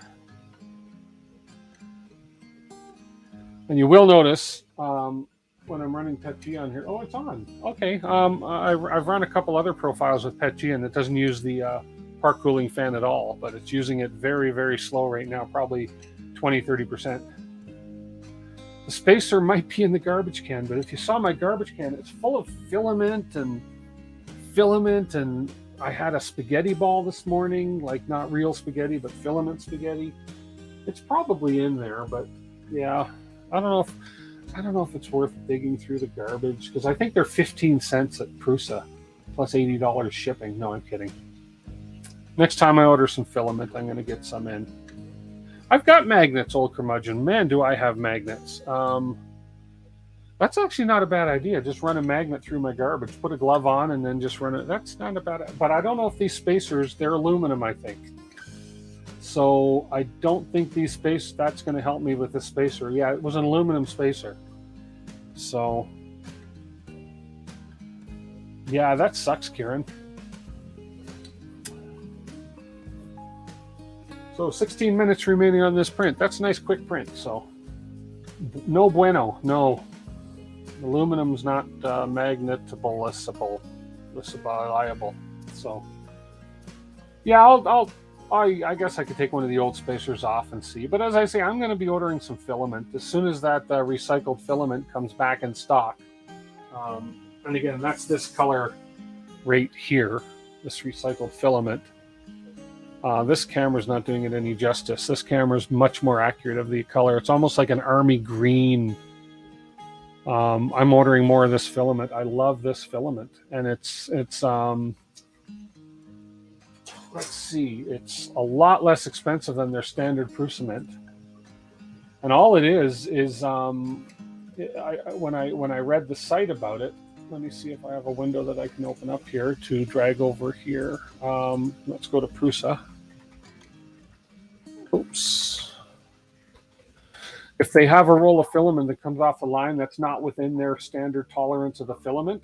And you will notice when I'm running PETG on here. Oh, it's on. Okay. I've run a couple other profiles with PETG and it doesn't use the park cooling fan at all, but it's using it very, very slow right now, probably 20-30%. The spacer might be in the garbage can, but if you saw my garbage can, it's full of filament, and I had a spaghetti ball this morning, like not real spaghetti, but filament spaghetti. It's probably in there, but yeah, I don't know if it's worth digging through the garbage because I think they're 15 cents at Prusa plus $80 shipping. No, I'm kidding. Next time I order some filament, I'm going to get some in. I've got magnets, old curmudgeon. Man, do I have magnets. That's actually not a bad idea. Just run a magnet through my garbage, put a glove on, and then just run it. That's not a bad. But I don't know if these spacers, they're aluminum, I think. So I don't think that's going to help me with this spacer. Yeah, it was an aluminum spacer. So yeah, that sucks, Kieran. So 16 minutes remaining on this print. That's a nice quick print. So no bueno, no. Aluminum's not magnetable, liable. So yeah, I guess I could take one of the old spacers off and see. But as I say, I'm going to be ordering some filament as soon as that recycled filament comes back in stock. And again, that's this color right here, this recycled filament. This camera's not doing it any justice. This camera's much more accurate of the color. It's almost like an army green. I'm ordering more of this filament. I love this filament, and it's let's see, it's a lot less expensive than their standard Prusa. And all it is when I read the site about it, let me see if I have a window that I can open up here to drag over here. Let's go to Prusa. Oops. If they have a roll of filament that comes off the line that's not within their standard tolerance of the filament,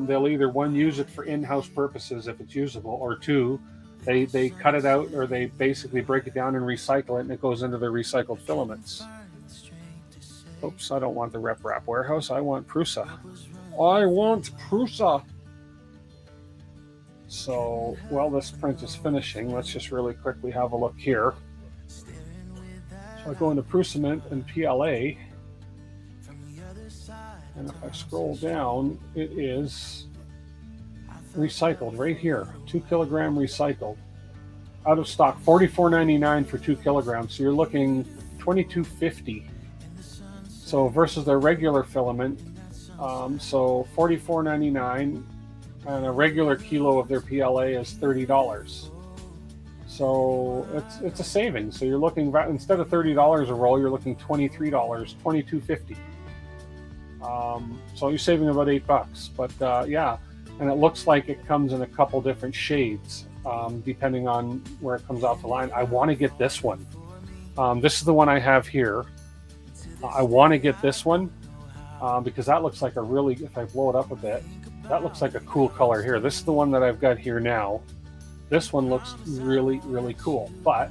they'll either, one, use it for in-house purposes if it's usable, or two, they cut it out, or they basically break it down and recycle it, and it goes into their recycled filaments. Oops, I don't want the Rep Rap warehouse. I want Prusa. I want Prusa. So, well, this print is finishing. Let's just really quickly have a look here. So I go into Prusa and PLA, and if I scroll down, it is recycled right here, 2 kilogram recycled, out of stock, $44.99 for 2 kilograms. So you're looking $22.50. So versus their regular filament, so $44.99, and a regular kilo of their PLA is $30. So it's a savings. So you're looking, instead of $30 a roll, you're looking $23, $22.50. So you're saving about $8. But yeah, and it looks like it comes in a couple different shades, depending on where it comes off the line. I want to get this one. This is the one I have here. I want to get this one because that looks like a really, if I blow it up a bit, that looks like a cool color here. This is the one that I've got here now. This one looks really, really cool. But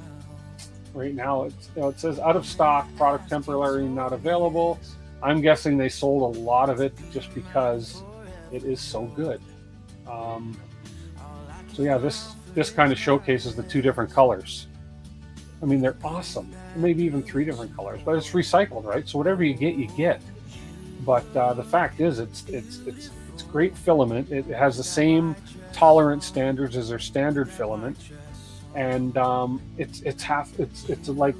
right now, it says out of stock, product temporarily not available. I'm guessing they sold a lot of it just because it is so good. So yeah, this kind of showcases the 2 different colors. I mean, they're awesome. Maybe even 3 different colors, but it's recycled, right? So whatever you get, you get. But the fact is, it's great filament. It has the same tolerance standards as their standard filament, and it's like,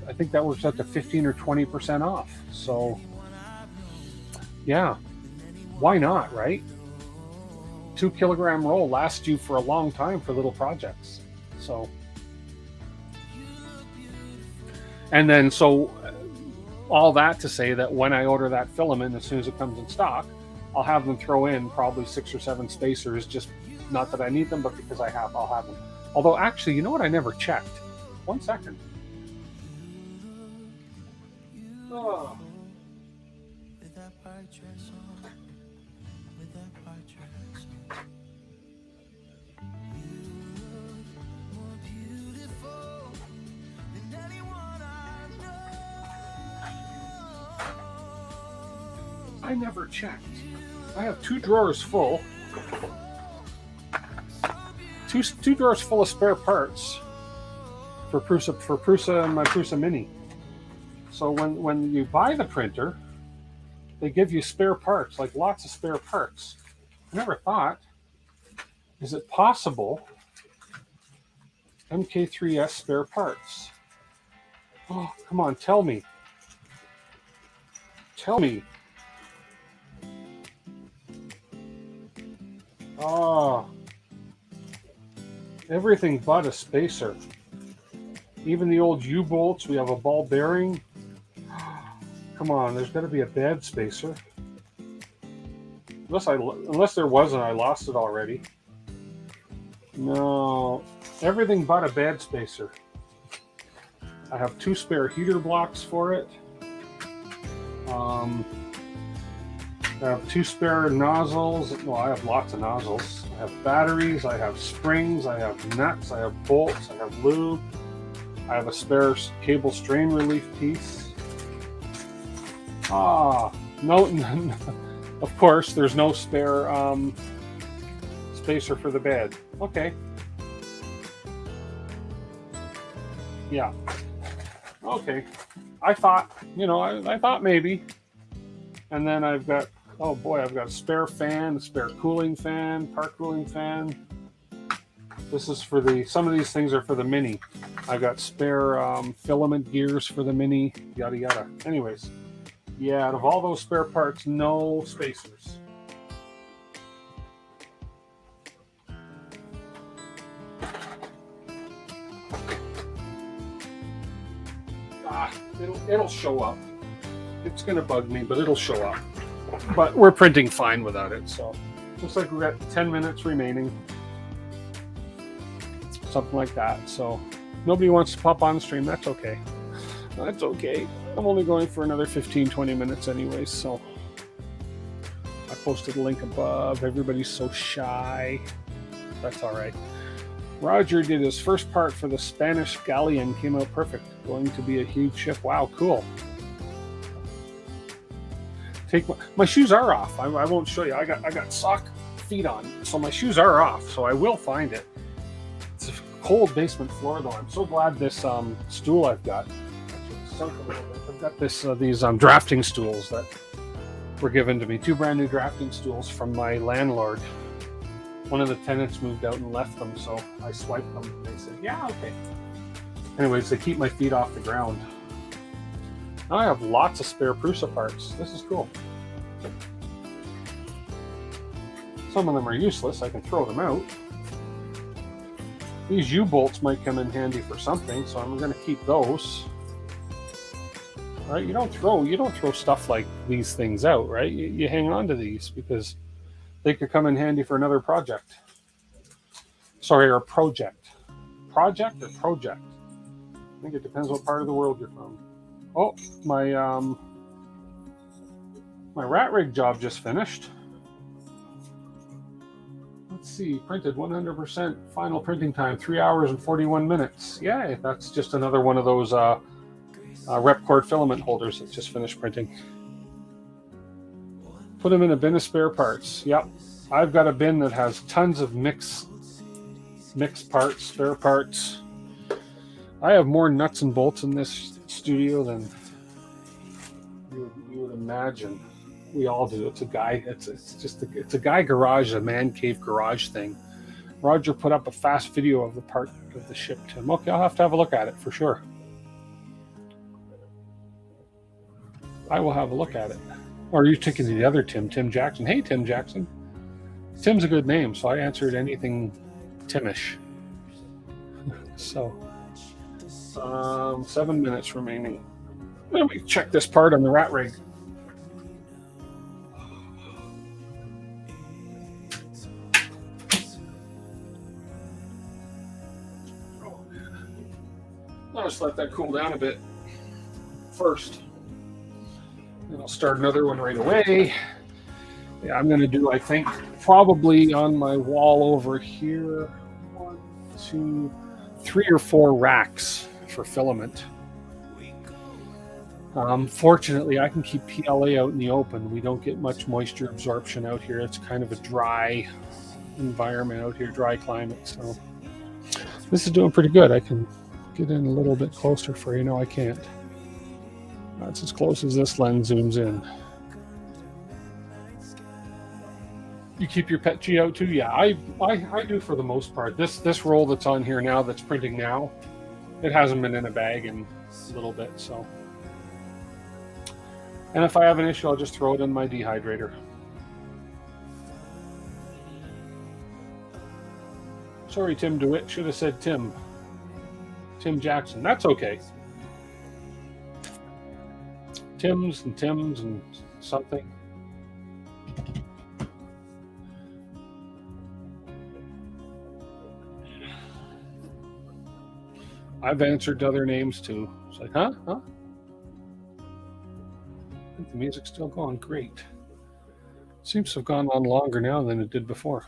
I think that works out to 15 or 20% off. So yeah, why not, right? 2 kilogram roll lasts you for a long time for little projects. So, and then so all that to say that when I order that filament, as soon as it comes in stock, I'll have them throw in probably 6 or 7 spacers, just not that I need them, but because I'll have them. Although actually, you know what? I never checked. 1 second. Oh. I never checked. I have 2 drawers full. Two drawers full of spare parts for Prusa and my Prusa Mini. So when you buy the printer, they give you spare parts, like lots of spare parts. I never thought, is it possible? MK3S spare parts. Oh, come on, tell me. Tell me. Oh, everything but a spacer. Even the old U-bolts, we have a ball bearing. Come on, there's got to be a bed spacer. Unless there wasn't, I lost it already. No, everything but a bed spacer. I have 2 spare heater blocks for it. I have 2 spare nozzles. Well, I have lots of nozzles. I have batteries, I have springs, I have nuts, I have bolts, I have lube. I have a spare cable strain relief piece. No, of course, there's no spare spacer for the bed. Okay. Yeah. Okay. I thought, I thought maybe. And then I've got, oh boy, I've got a spare fan, a spare cooling fan, car cooling fan. This is for some of these things are for the Mini. I've got spare filament gears for the Mini, yada yada. Anyways, yeah, out of all those spare parts, no spacers. It'll show up. It's gonna bug me, but it'll show up. But we're printing fine without it, so looks like we've got 10 minutes remaining. Something like that. So nobody wants to pop on the stream. That's okay. That's okay. I'm only going for another 15-20 minutes anyways, so I posted a link above. Everybody's so shy. That's all right. Roger did his first part for the Spanish galleon. Came out perfect. Going to be a huge ship. Wow, cool. My shoes are off. I won't show you. I got sock feet on, so my shoes are off. So I will find it. It's a cold basement floor, though. I'm so glad this stool I've got. I've got these drafting stools that were given to me. 2 brand new drafting stools from my landlord. One of the tenants moved out and left them, so I swiped them. And they said, "Yeah, okay." Anyways, they keep my feet off the ground. Now I have lots of spare Prusa parts. This is cool. Some of them are useless. I can throw them out. These U-bolts might come in handy for something, so I'm going to keep those. All right, you don't throw stuff like these things out, right? You hang on to these because they could come in handy for another project. Sorry, or project. Project or project? I think it depends what part of the world you're from. Oh, my rat rig job just finished. Let's see, printed 100%, final printing time, 3 hours and 41 minutes. Yay, that's just another one of those Repcord filament holders that just finished printing. Put them in a bin of spare parts. Yep, I've got a bin that has tons of mixed parts, spare parts. I have more nuts and bolts in this studio than you would imagine. We all do. It's a guy. It's a guy garage, a man cave garage thing. Roger put up a fast video of the part of the ship to him. Okay, I'll have to have a look at it for sure. I will have a look at it. Or are you taking the other Tim Jackson? Hey, Tim Jackson. Tim's a good name, so I answered anything Timish. So, 7 minutes remaining. Let me check this part on the rat rig. I'll just let that cool down a bit first. And I'll start another one right away. Yeah, I'm going to do, I think, probably on my wall over here, 1, 2, 3 or 4 racks for filament. Fortunately, I can keep PLA out in the open. We don't get much moisture absorption out here. It's kind of a dry environment out here, dry climate. So this is doing pretty good. I can get in a little bit closer for you. No, I can't. That's as close as this lens zooms in. You keep your PETG out too? Yeah, I do for the most part. This roll that's on here now, that's printing now, it hasn't been in a bag in a little bit, so. And if I have an issue, I'll just throw it in my dehydrator. Sorry, Tim DeWitt. Should have said Tim Jackson. That's okay. Tim's and something. I've answered other names too. It's like, huh? I think the music's still going. Great. Seems to have gone on longer now than it did before.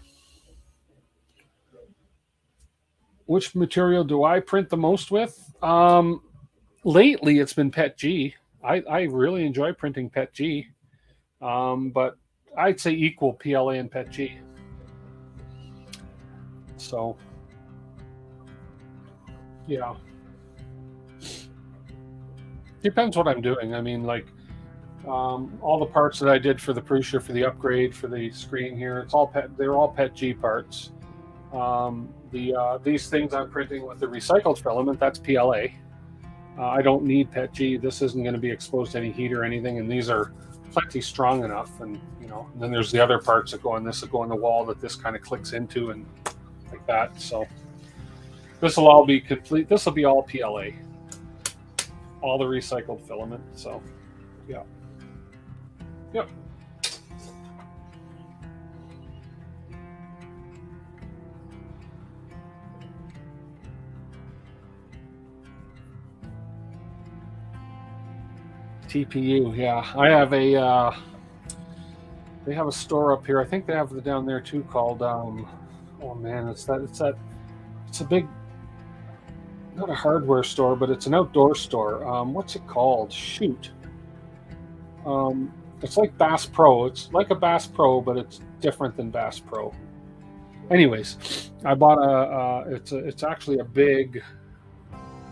Which material do I print the most with? Lately, it's been PET G. I really enjoy printing PET G, but I'd say equal PLA and PET G. So, yeah, depends what I'm doing. I mean, like all the parts that I did for the Prusa for the upgrade for the screen here, it's all PET. They're all PET G parts. These things I'm printing with the recycled filament, that's PLA. I don't need PET G. This isn't going to be exposed to any heat or anything, and these are plenty strong enough. And and then there's the other parts that go on this that go on the wall that this kind of clicks into and like that. So this will all be complete. This will be all PLA, all the recycled filament. So yeah, yep. TPU, yeah. I have a. They have a store up here. I think they have it down there too, called. Oh man, it's that. It's a big. Not a hardware store, but it's an outdoor store. What's it called? Shoot. It's like Bass Pro. It's like a Bass Pro, but it's different than Bass Pro. Anyways, I bought it's actually a big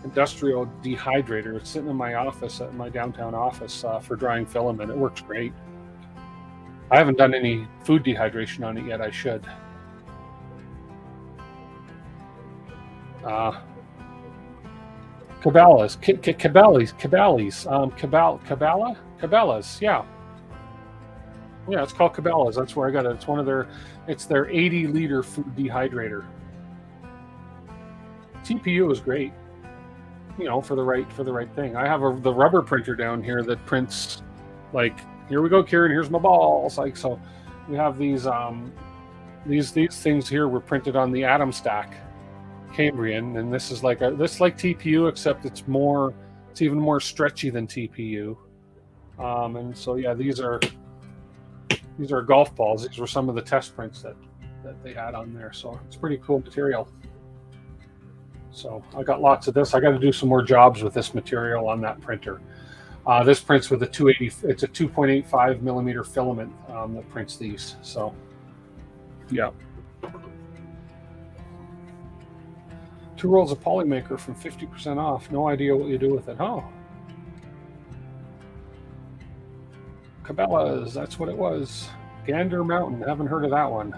industrial dehydrator. It's sitting in my office, at my downtown office, for drying filament. It works great. I haven't done any food dehydration on it yet. I should. Cabela's, Cabela's, yeah. Yeah, it's called Cabela's. That's where I got it. It's their 80-liter food dehydrator. TPU is great, for the right thing. I have the rubber printer down here that prints, like, here we go, Kieran. Here's my balls. Like, so we have these things here were printed on the Atom Stack Cambrian, and this is like TPU, except it's even more stretchy than TPU. And so yeah, these are golf balls. These were some of the test prints that they had on there. So it's pretty cool material. So I got lots of this. I got to do some more jobs with this material on that printer. This prints with a 280. It's a 2.85 millimeter filament that prints these. So yeah. 2 rolls of Polymaker from 50% off. No idea what you do with it. Oh. Cabela's, that's what it was. Gander Mountain, haven't heard of that one.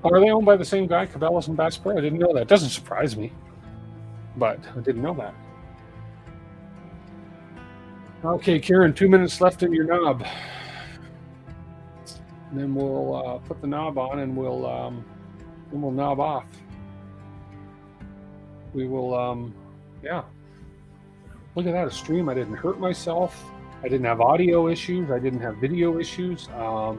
Oh, are they owned by the same guy, Cabela's and Bass Pro? I didn't know that. Doesn't surprise me, but I didn't know that. Okay, Kieran, 2 minutes left in your knob. And then we'll put the knob on, and we'll knob off. We will, yeah. Look at that, a stream. I didn't hurt myself. I didn't have audio issues. I didn't have video issues. Wow.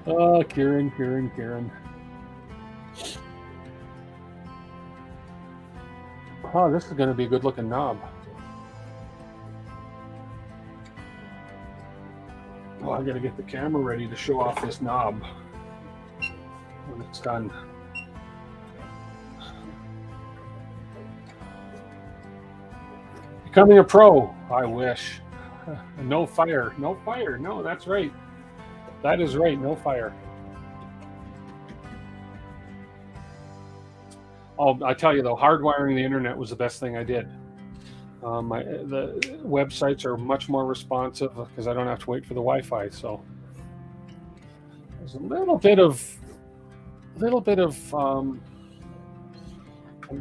Oh, Kieran. Oh, this is going to be a good looking knob. Oh, I got to get the camera ready to show off this knob when it's done. Becoming a pro, I wish. No fire. No, that's right. That is right, no fire. Oh, I tell you though, hardwiring the internet was the best thing I did. The websites are much more responsive because I don't have to wait for the Wi-Fi. So there's a little bit of. I'm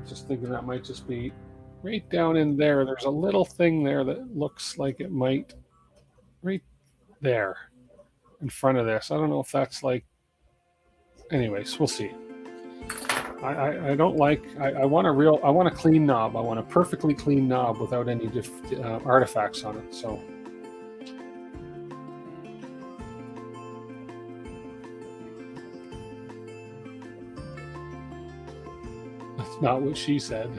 just thinking that might just be right down in there. There's a little thing there that looks like it might, right there, in front of this. I don't know if that's like anyways, we'll see. I don't like. I want a clean knob. I want a perfectly clean knob without any artifacts on it. So. That's not what she said.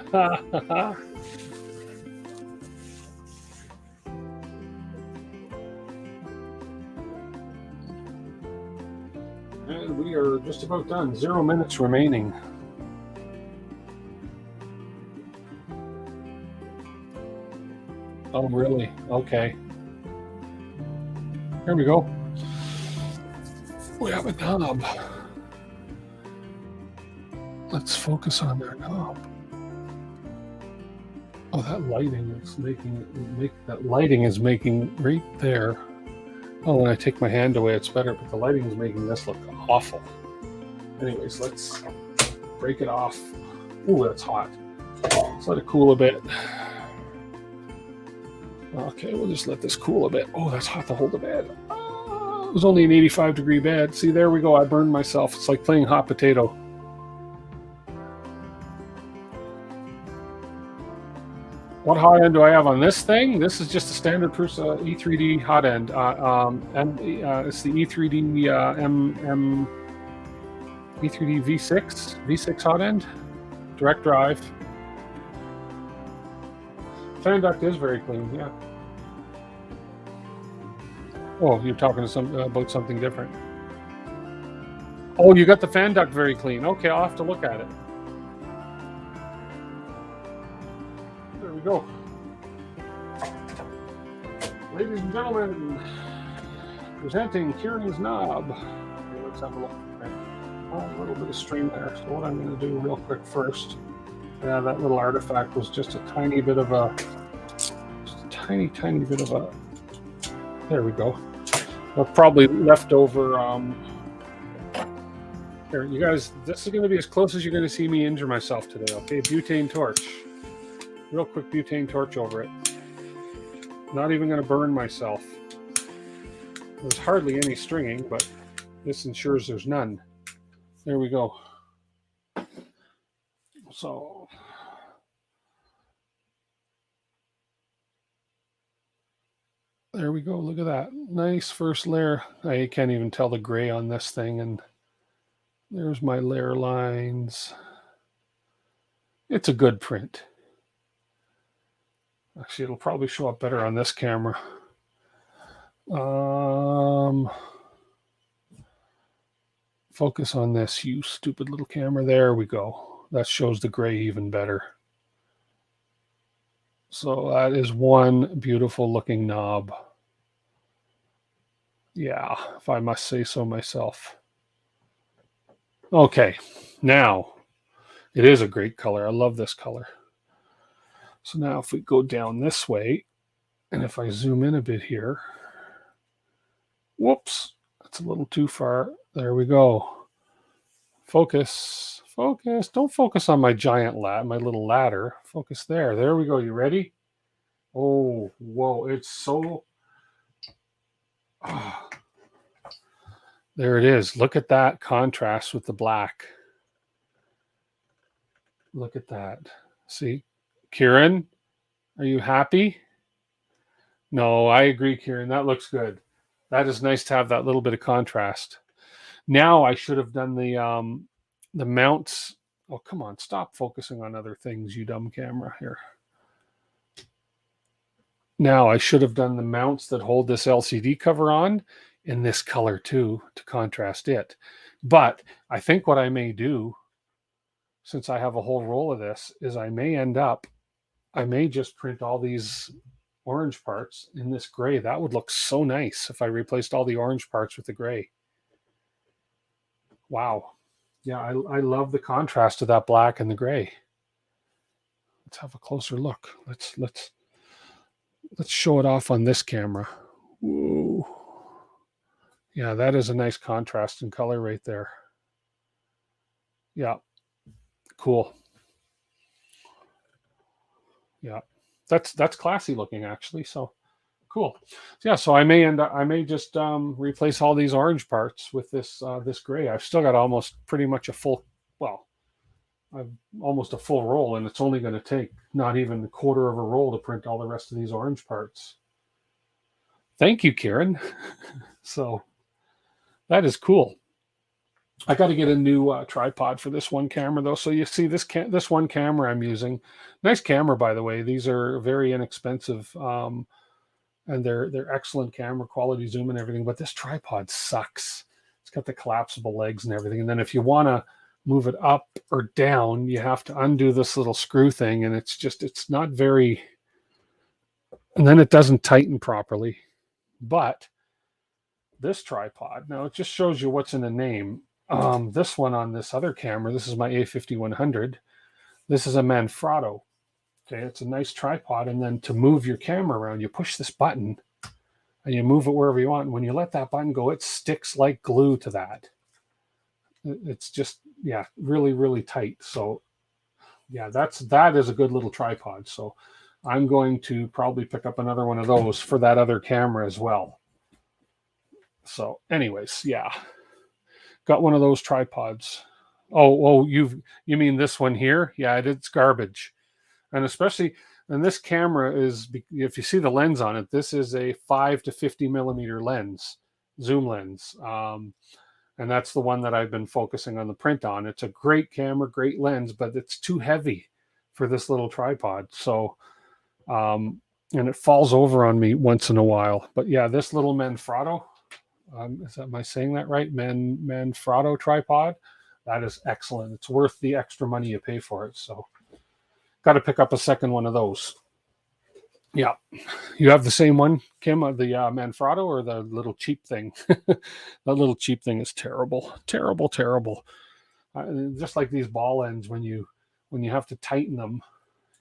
And we are just about done. 0 minutes remaining. Oh, really? Okay. Here we go. We have a knob. Let's focus on their knob. Oh, that lighting is making right there. Oh, when I take my hand away, it's better, but the lighting is making this look awful. Anyways, let's break it off. Ooh, that's hot. Let's let it cool a bit. Okay, we'll just let this cool a bit. Oh, that's hot to hold the bed. It was only an 85-degree bed. See, there we go. I burned myself. It's like playing hot potato. What hot end do I have on this thing? This is just a standard Prusa E3D hot end. It's the E3D E3D V6 hot end, direct drive. Fan duct is very clean, yeah. Oh, you're talking to about something different. Oh, you got the fan duct very clean. Okay, I'll have to look at it. There we go. Ladies and gentlemen, presenting Kieran's knob. Okay, let's have a look. Okay. Oh, a little bit of stream there. So what I'm going to do real quick first. Yeah, that little artifact was just a tiny bit of a, tiny bit of a. There we go. Probably left over. Here, you guys. This is going to be as close as you're going to see me injure myself today. Okay, butane torch. Real quick butane torch over it. Not even going to burn myself. There's hardly any stringing, but this ensures there's none. There we go. So there we go. Look at that. Nice first layer. I can't even tell the gray on this thing. And there's my layer lines. It's a good print. Actually, it'll probably show up better on this camera. Focus on this, you stupid little camera. There we go. That shows the gray even better. So that is one beautiful looking knob. Yeah, if I must say so myself. Okay, now it is a great color. I love this color. So now if we go down this way, and if I zoom in a bit here, whoops, that's a little too far. There we go. Focus, focus. Don't focus on my giant my little ladder. Focus there. There we go. You ready? Oh, whoa, it's so... Oh. There it is. Look at that contrast with the black. Look at that. See? Kieran, are you happy? No, I agree, Kieran. That looks good. That is nice to have that little bit of contrast. Now I should have done the mounts. Oh, come on. Stop focusing on other things, you dumb camera here. Now I should have done the mounts that hold this LCD cover on in this color too, to contrast it. But I think what I may do, since I have a whole roll of this, is I may just print all these orange parts in this gray. That would look so nice if I replaced all the orange parts with the gray. Wow. Yeah, I love the contrast of that black and the gray. Let's have a closer look. Let's show it off on this camera. Whoa. Yeah, that is a nice contrast in color right there. Yeah, cool. Yeah, that's classy looking actually. So Cool. Yeah, so I may just replace all these orange parts with this gray. I've still got almost pretty much a full, well, I've almost a full roll, and it's only going to take not even a quarter of a roll to print all the rest of these orange parts. Thank you, Kieran. So that is cool. I got to get a new tripod for this one camera though. So you see this one camera I'm using, nice camera by the way. These are very inexpensive, and they're excellent camera quality, zoom and everything. But this tripod sucks. It's got the collapsible legs and everything. And then if you want to move it up or down, you have to undo this little screw thing, and it's not very. And then it doesn't tighten properly. But this tripod, now it just shows you what's in the name. This one on this other camera, this is my A5100. This is a Manfrotto. Okay, it's a nice tripod. And then to move your camera around, you push this button and you move it wherever you want. And when you let that button go, it sticks like glue to that. It's just, yeah, really, really tight. So yeah, that is a good little tripod. So I'm going to probably pick up another one of those for that other camera as well. So anyways, yeah, got one of those tripods. Oh, you mean this one here? Yeah, it's garbage. And especially, and this camera is, if you see the lens on it, this is a 5 to 50 millimeter lens, zoom lens. And that's the one that I've been focusing on the print on. It's a great camera, great lens, but it's too heavy for this little tripod. So, and it falls over on me once in a while. But yeah, this little Manfrotto, am I saying that right? Manfrotto tripod, that is excellent. It's worth the extra money you pay for it. So, got to pick up a second one of those. Yeah, you have the same one, Kim, the Manfrotto, or the little cheap thing? That little cheap thing is terrible, terrible, terrible. Just like these ball ends, when you have to tighten them,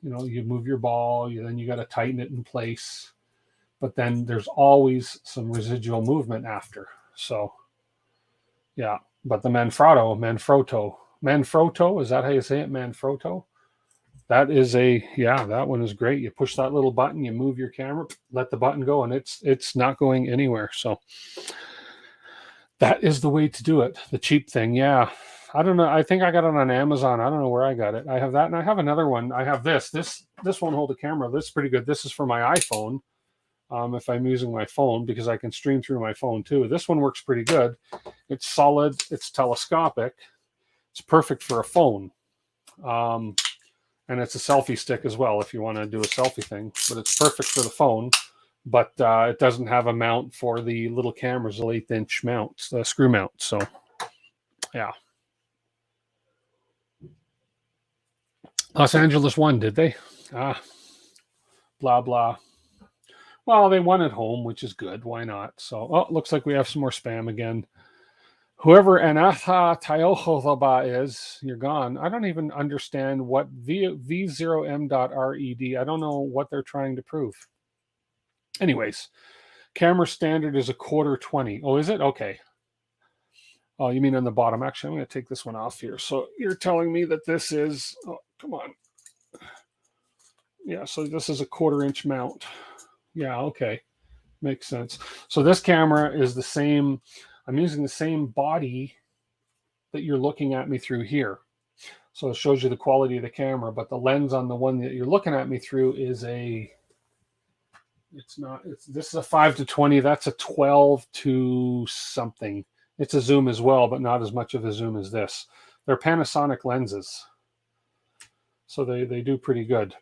you move your ball, then you got to tighten it in place. But then there's always some residual movement after. So, yeah. But the Manfrotto, is that how you say it? Manfrotto? That is that one is great. You push that little button, you move your camera, let the button go, and it's not going anywhere. So that is the way to do it. The cheap thing. Yeah. I don't know. I think I got it on Amazon. I don't know where I got it. I have that, and I have another one. I have this won't hold a camera. This is pretty good. This is for my iPhone. If I'm using my phone, because I can stream through my phone too. This one works pretty good. It's solid. It's telescopic. It's perfect for a phone. And it's a selfie stick as well if you want to do a selfie thing. But it's perfect for the phone. But it doesn't have a mount for the little cameras, the 1/8-inch mounts, the screw mount. So, yeah. Los Angeles won, did they? Blah, blah. Well, they won at home, which is good. Why not? So, looks like we have some more spam again. Whoever Anatha Tayohothaba is, you're gone. I don't even understand what V0M.RED. I don't know what they're trying to prove. Anyways, camera standard is a 1/4 20. Oh, is it? Okay. Oh, you mean on the bottom? Actually, I'm going to take this one off here. So you're telling me that this is, oh, come on. Yeah, so this is a 1/4-inch mount. Yeah, okay. Makes sense. So this camera is the same. I'm using the same body that you're looking at me through here. So it shows you the quality of the camera, but the lens on the one that you're looking at me through is this is a 5 to 20. That's a 12 to something. It's a zoom as well, but not as much of a zoom as this. They're Panasonic lenses. So they do pretty good.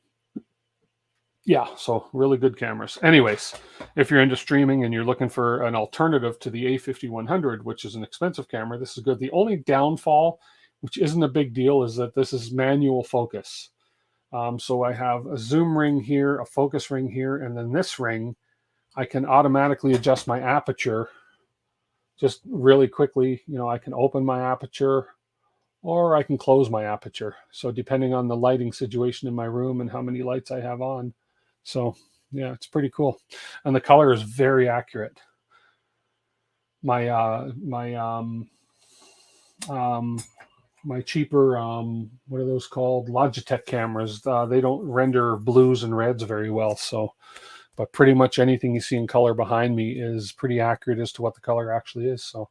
Yeah, so really good cameras. Anyways, if you're into streaming and you're looking for an alternative to the A5100, which is an expensive camera, this is good. The only downfall, which isn't a big deal, is that this is manual focus. So I have a zoom ring here, a focus ring here, and then this ring, I can automatically adjust my aperture just really quickly. I can open my aperture or I can close my aperture. So depending on the lighting situation in my room and how many lights I have on. So yeah, it's pretty cool. And the color is very accurate. My cheaper, what are those called? Logitech cameras. They don't render blues and reds very well. So but pretty much anything you see in color behind me is pretty accurate as to what the color actually is. So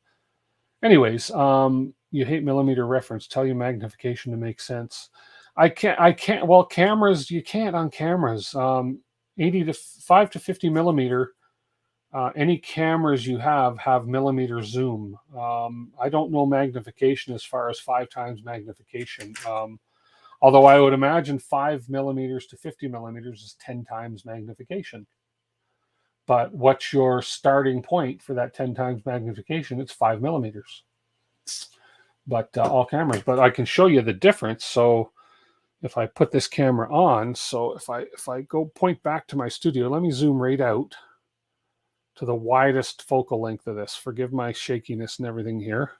anyways, you hate millimeter reference, tell you magnification to make sense. I can't, well, cameras, you can't on cameras. 5 to 50 millimeter, any cameras you have millimeter zoom. I don't know magnification as far as 5 times magnification. Although I would imagine 5 millimeters to 50 millimeters is 10 times magnification. But what's your starting point for that 10 times magnification? It's 5 millimeters. But all cameras. But I can show you the difference. So if I put this camera on, so if I go point back to my studio, let me zoom right out to the widest focal length of this. Forgive my shakiness and everything here.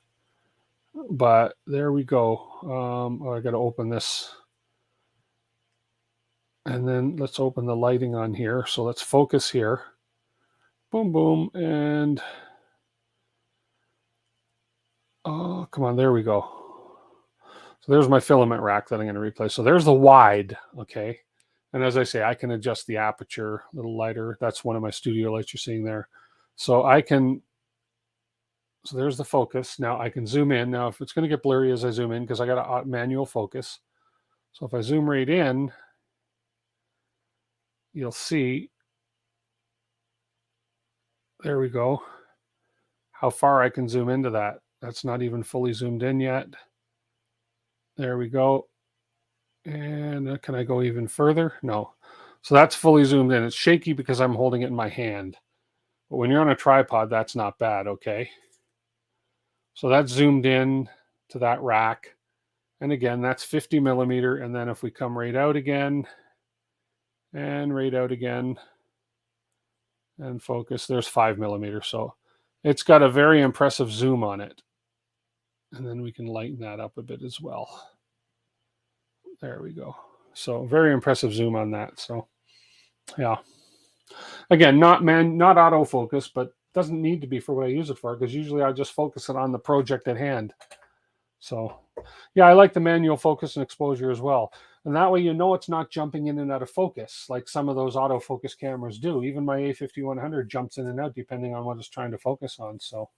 But there we go. I got to open this. And then let's open the lighting on here. So let's focus here. Boom, boom. And oh, come on. There we go. So there's my filament rack that I'm going to replace. So there's the wide. Okay. And as I say, I can adjust the aperture a little lighter. That's one of my studio lights you're seeing there. So I can, so there's the focus. Now I can zoom in. Now if it's going to get blurry as I zoom in, because I got a manual focus. So if I zoom right in, you'll see, there we go, how far I can zoom into that. That's not even fully zoomed in yet. There we go. And can I go even further? No. So that's fully zoomed in. It's shaky because I'm holding it in my hand. But when you're on a tripod, that's not bad, okay? So that's zoomed in to that rack. And again, that's 50 millimeter. And then if we come right out again, and right out again, and focus, there's 5 millimeter. So it's got a very impressive zoom on it. And then we can lighten that up a bit as well. There we go. So very impressive zoom on that. So yeah, again, not autofocus, but doesn't need to be for what I use it for, because usually I just focus it on the project at hand. So yeah, I like the manual focus and exposure as well. And that way, you know, it's not jumping in and out of focus like some of those autofocus cameras do. Even my A5100 jumps in and out depending on what it's trying to focus on. So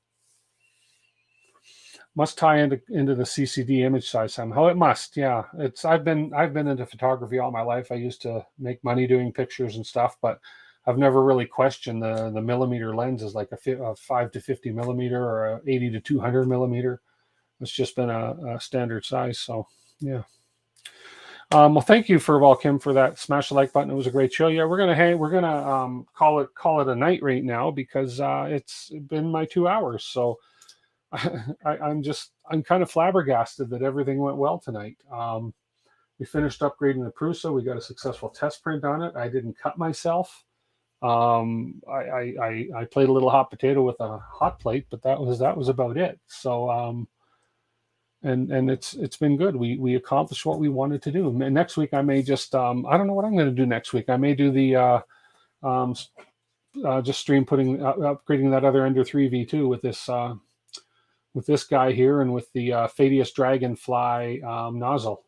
must tie into the CCD image size somehow. It must, yeah. I've been into photography all my life. I used to make money doing pictures and stuff, but I've never really questioned the millimeter lenses, like a 5 to 50 millimeter or a 80 to 200 millimeter. It's just been a standard size. So yeah. Well, thank you Kim for that. Smash the like button. It was a great show. Yeah, we're gonna call it a night right now, because it's been my 2 hours. So I'm kind of flabbergasted that everything went well tonight. We finished upgrading the Prusa. We got a successful test print on it. I didn't cut myself. I played a little hot potato with a hot plate, but that was about it. So and it's been good. We accomplished what we wanted to do. And next week I may just I don't know what I'm going to do next week. I may do the just stream upgrading that other Ender 3 V2 with this guy here, and with the Fadius Dragonfly nozzle,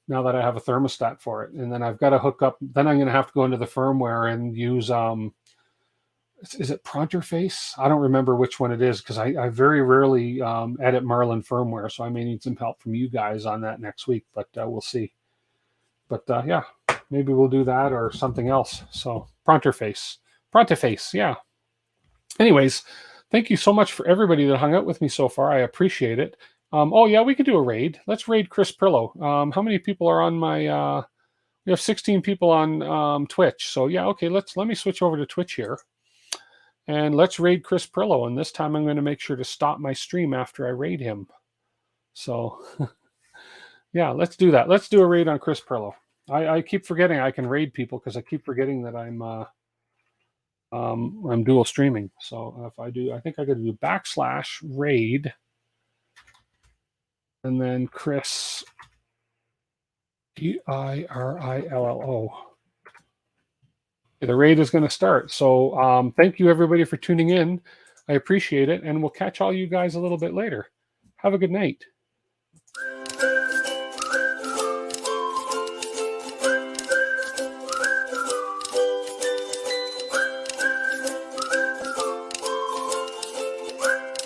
now that I have a thermostat for it. And then I've got to hook up, then I'm going to have to go into the firmware and use, is it Pronterface? I don't remember which one it is, because I very rarely edit Marlin firmware, so I may need some help from you guys on that next week, but we'll see. But yeah, maybe we'll do that or something else. So Pronterface, yeah. Anyways, thank you so much for everybody that hung out with me so far. I appreciate it. Oh yeah, we could do a raid. Let's raid Chris Prillo. How many people are on my? We have 16 people on Twitch. So yeah, okay. Let me switch over to Twitch here, and let's raid Chris Prillo. And this time I'm going to make sure to stop my stream after I raid him. So yeah, let's do that. Let's do a raid on Chris Prillo. I keep forgetting I can raid people, because I keep forgetting that I'm dual streaming. So if I do, I think I got to do /raid, and then Chris, Pirillo. The raid is going to start. So thank you everybody for tuning in. I appreciate it, and we'll catch all you guys a little bit later. Have a good night.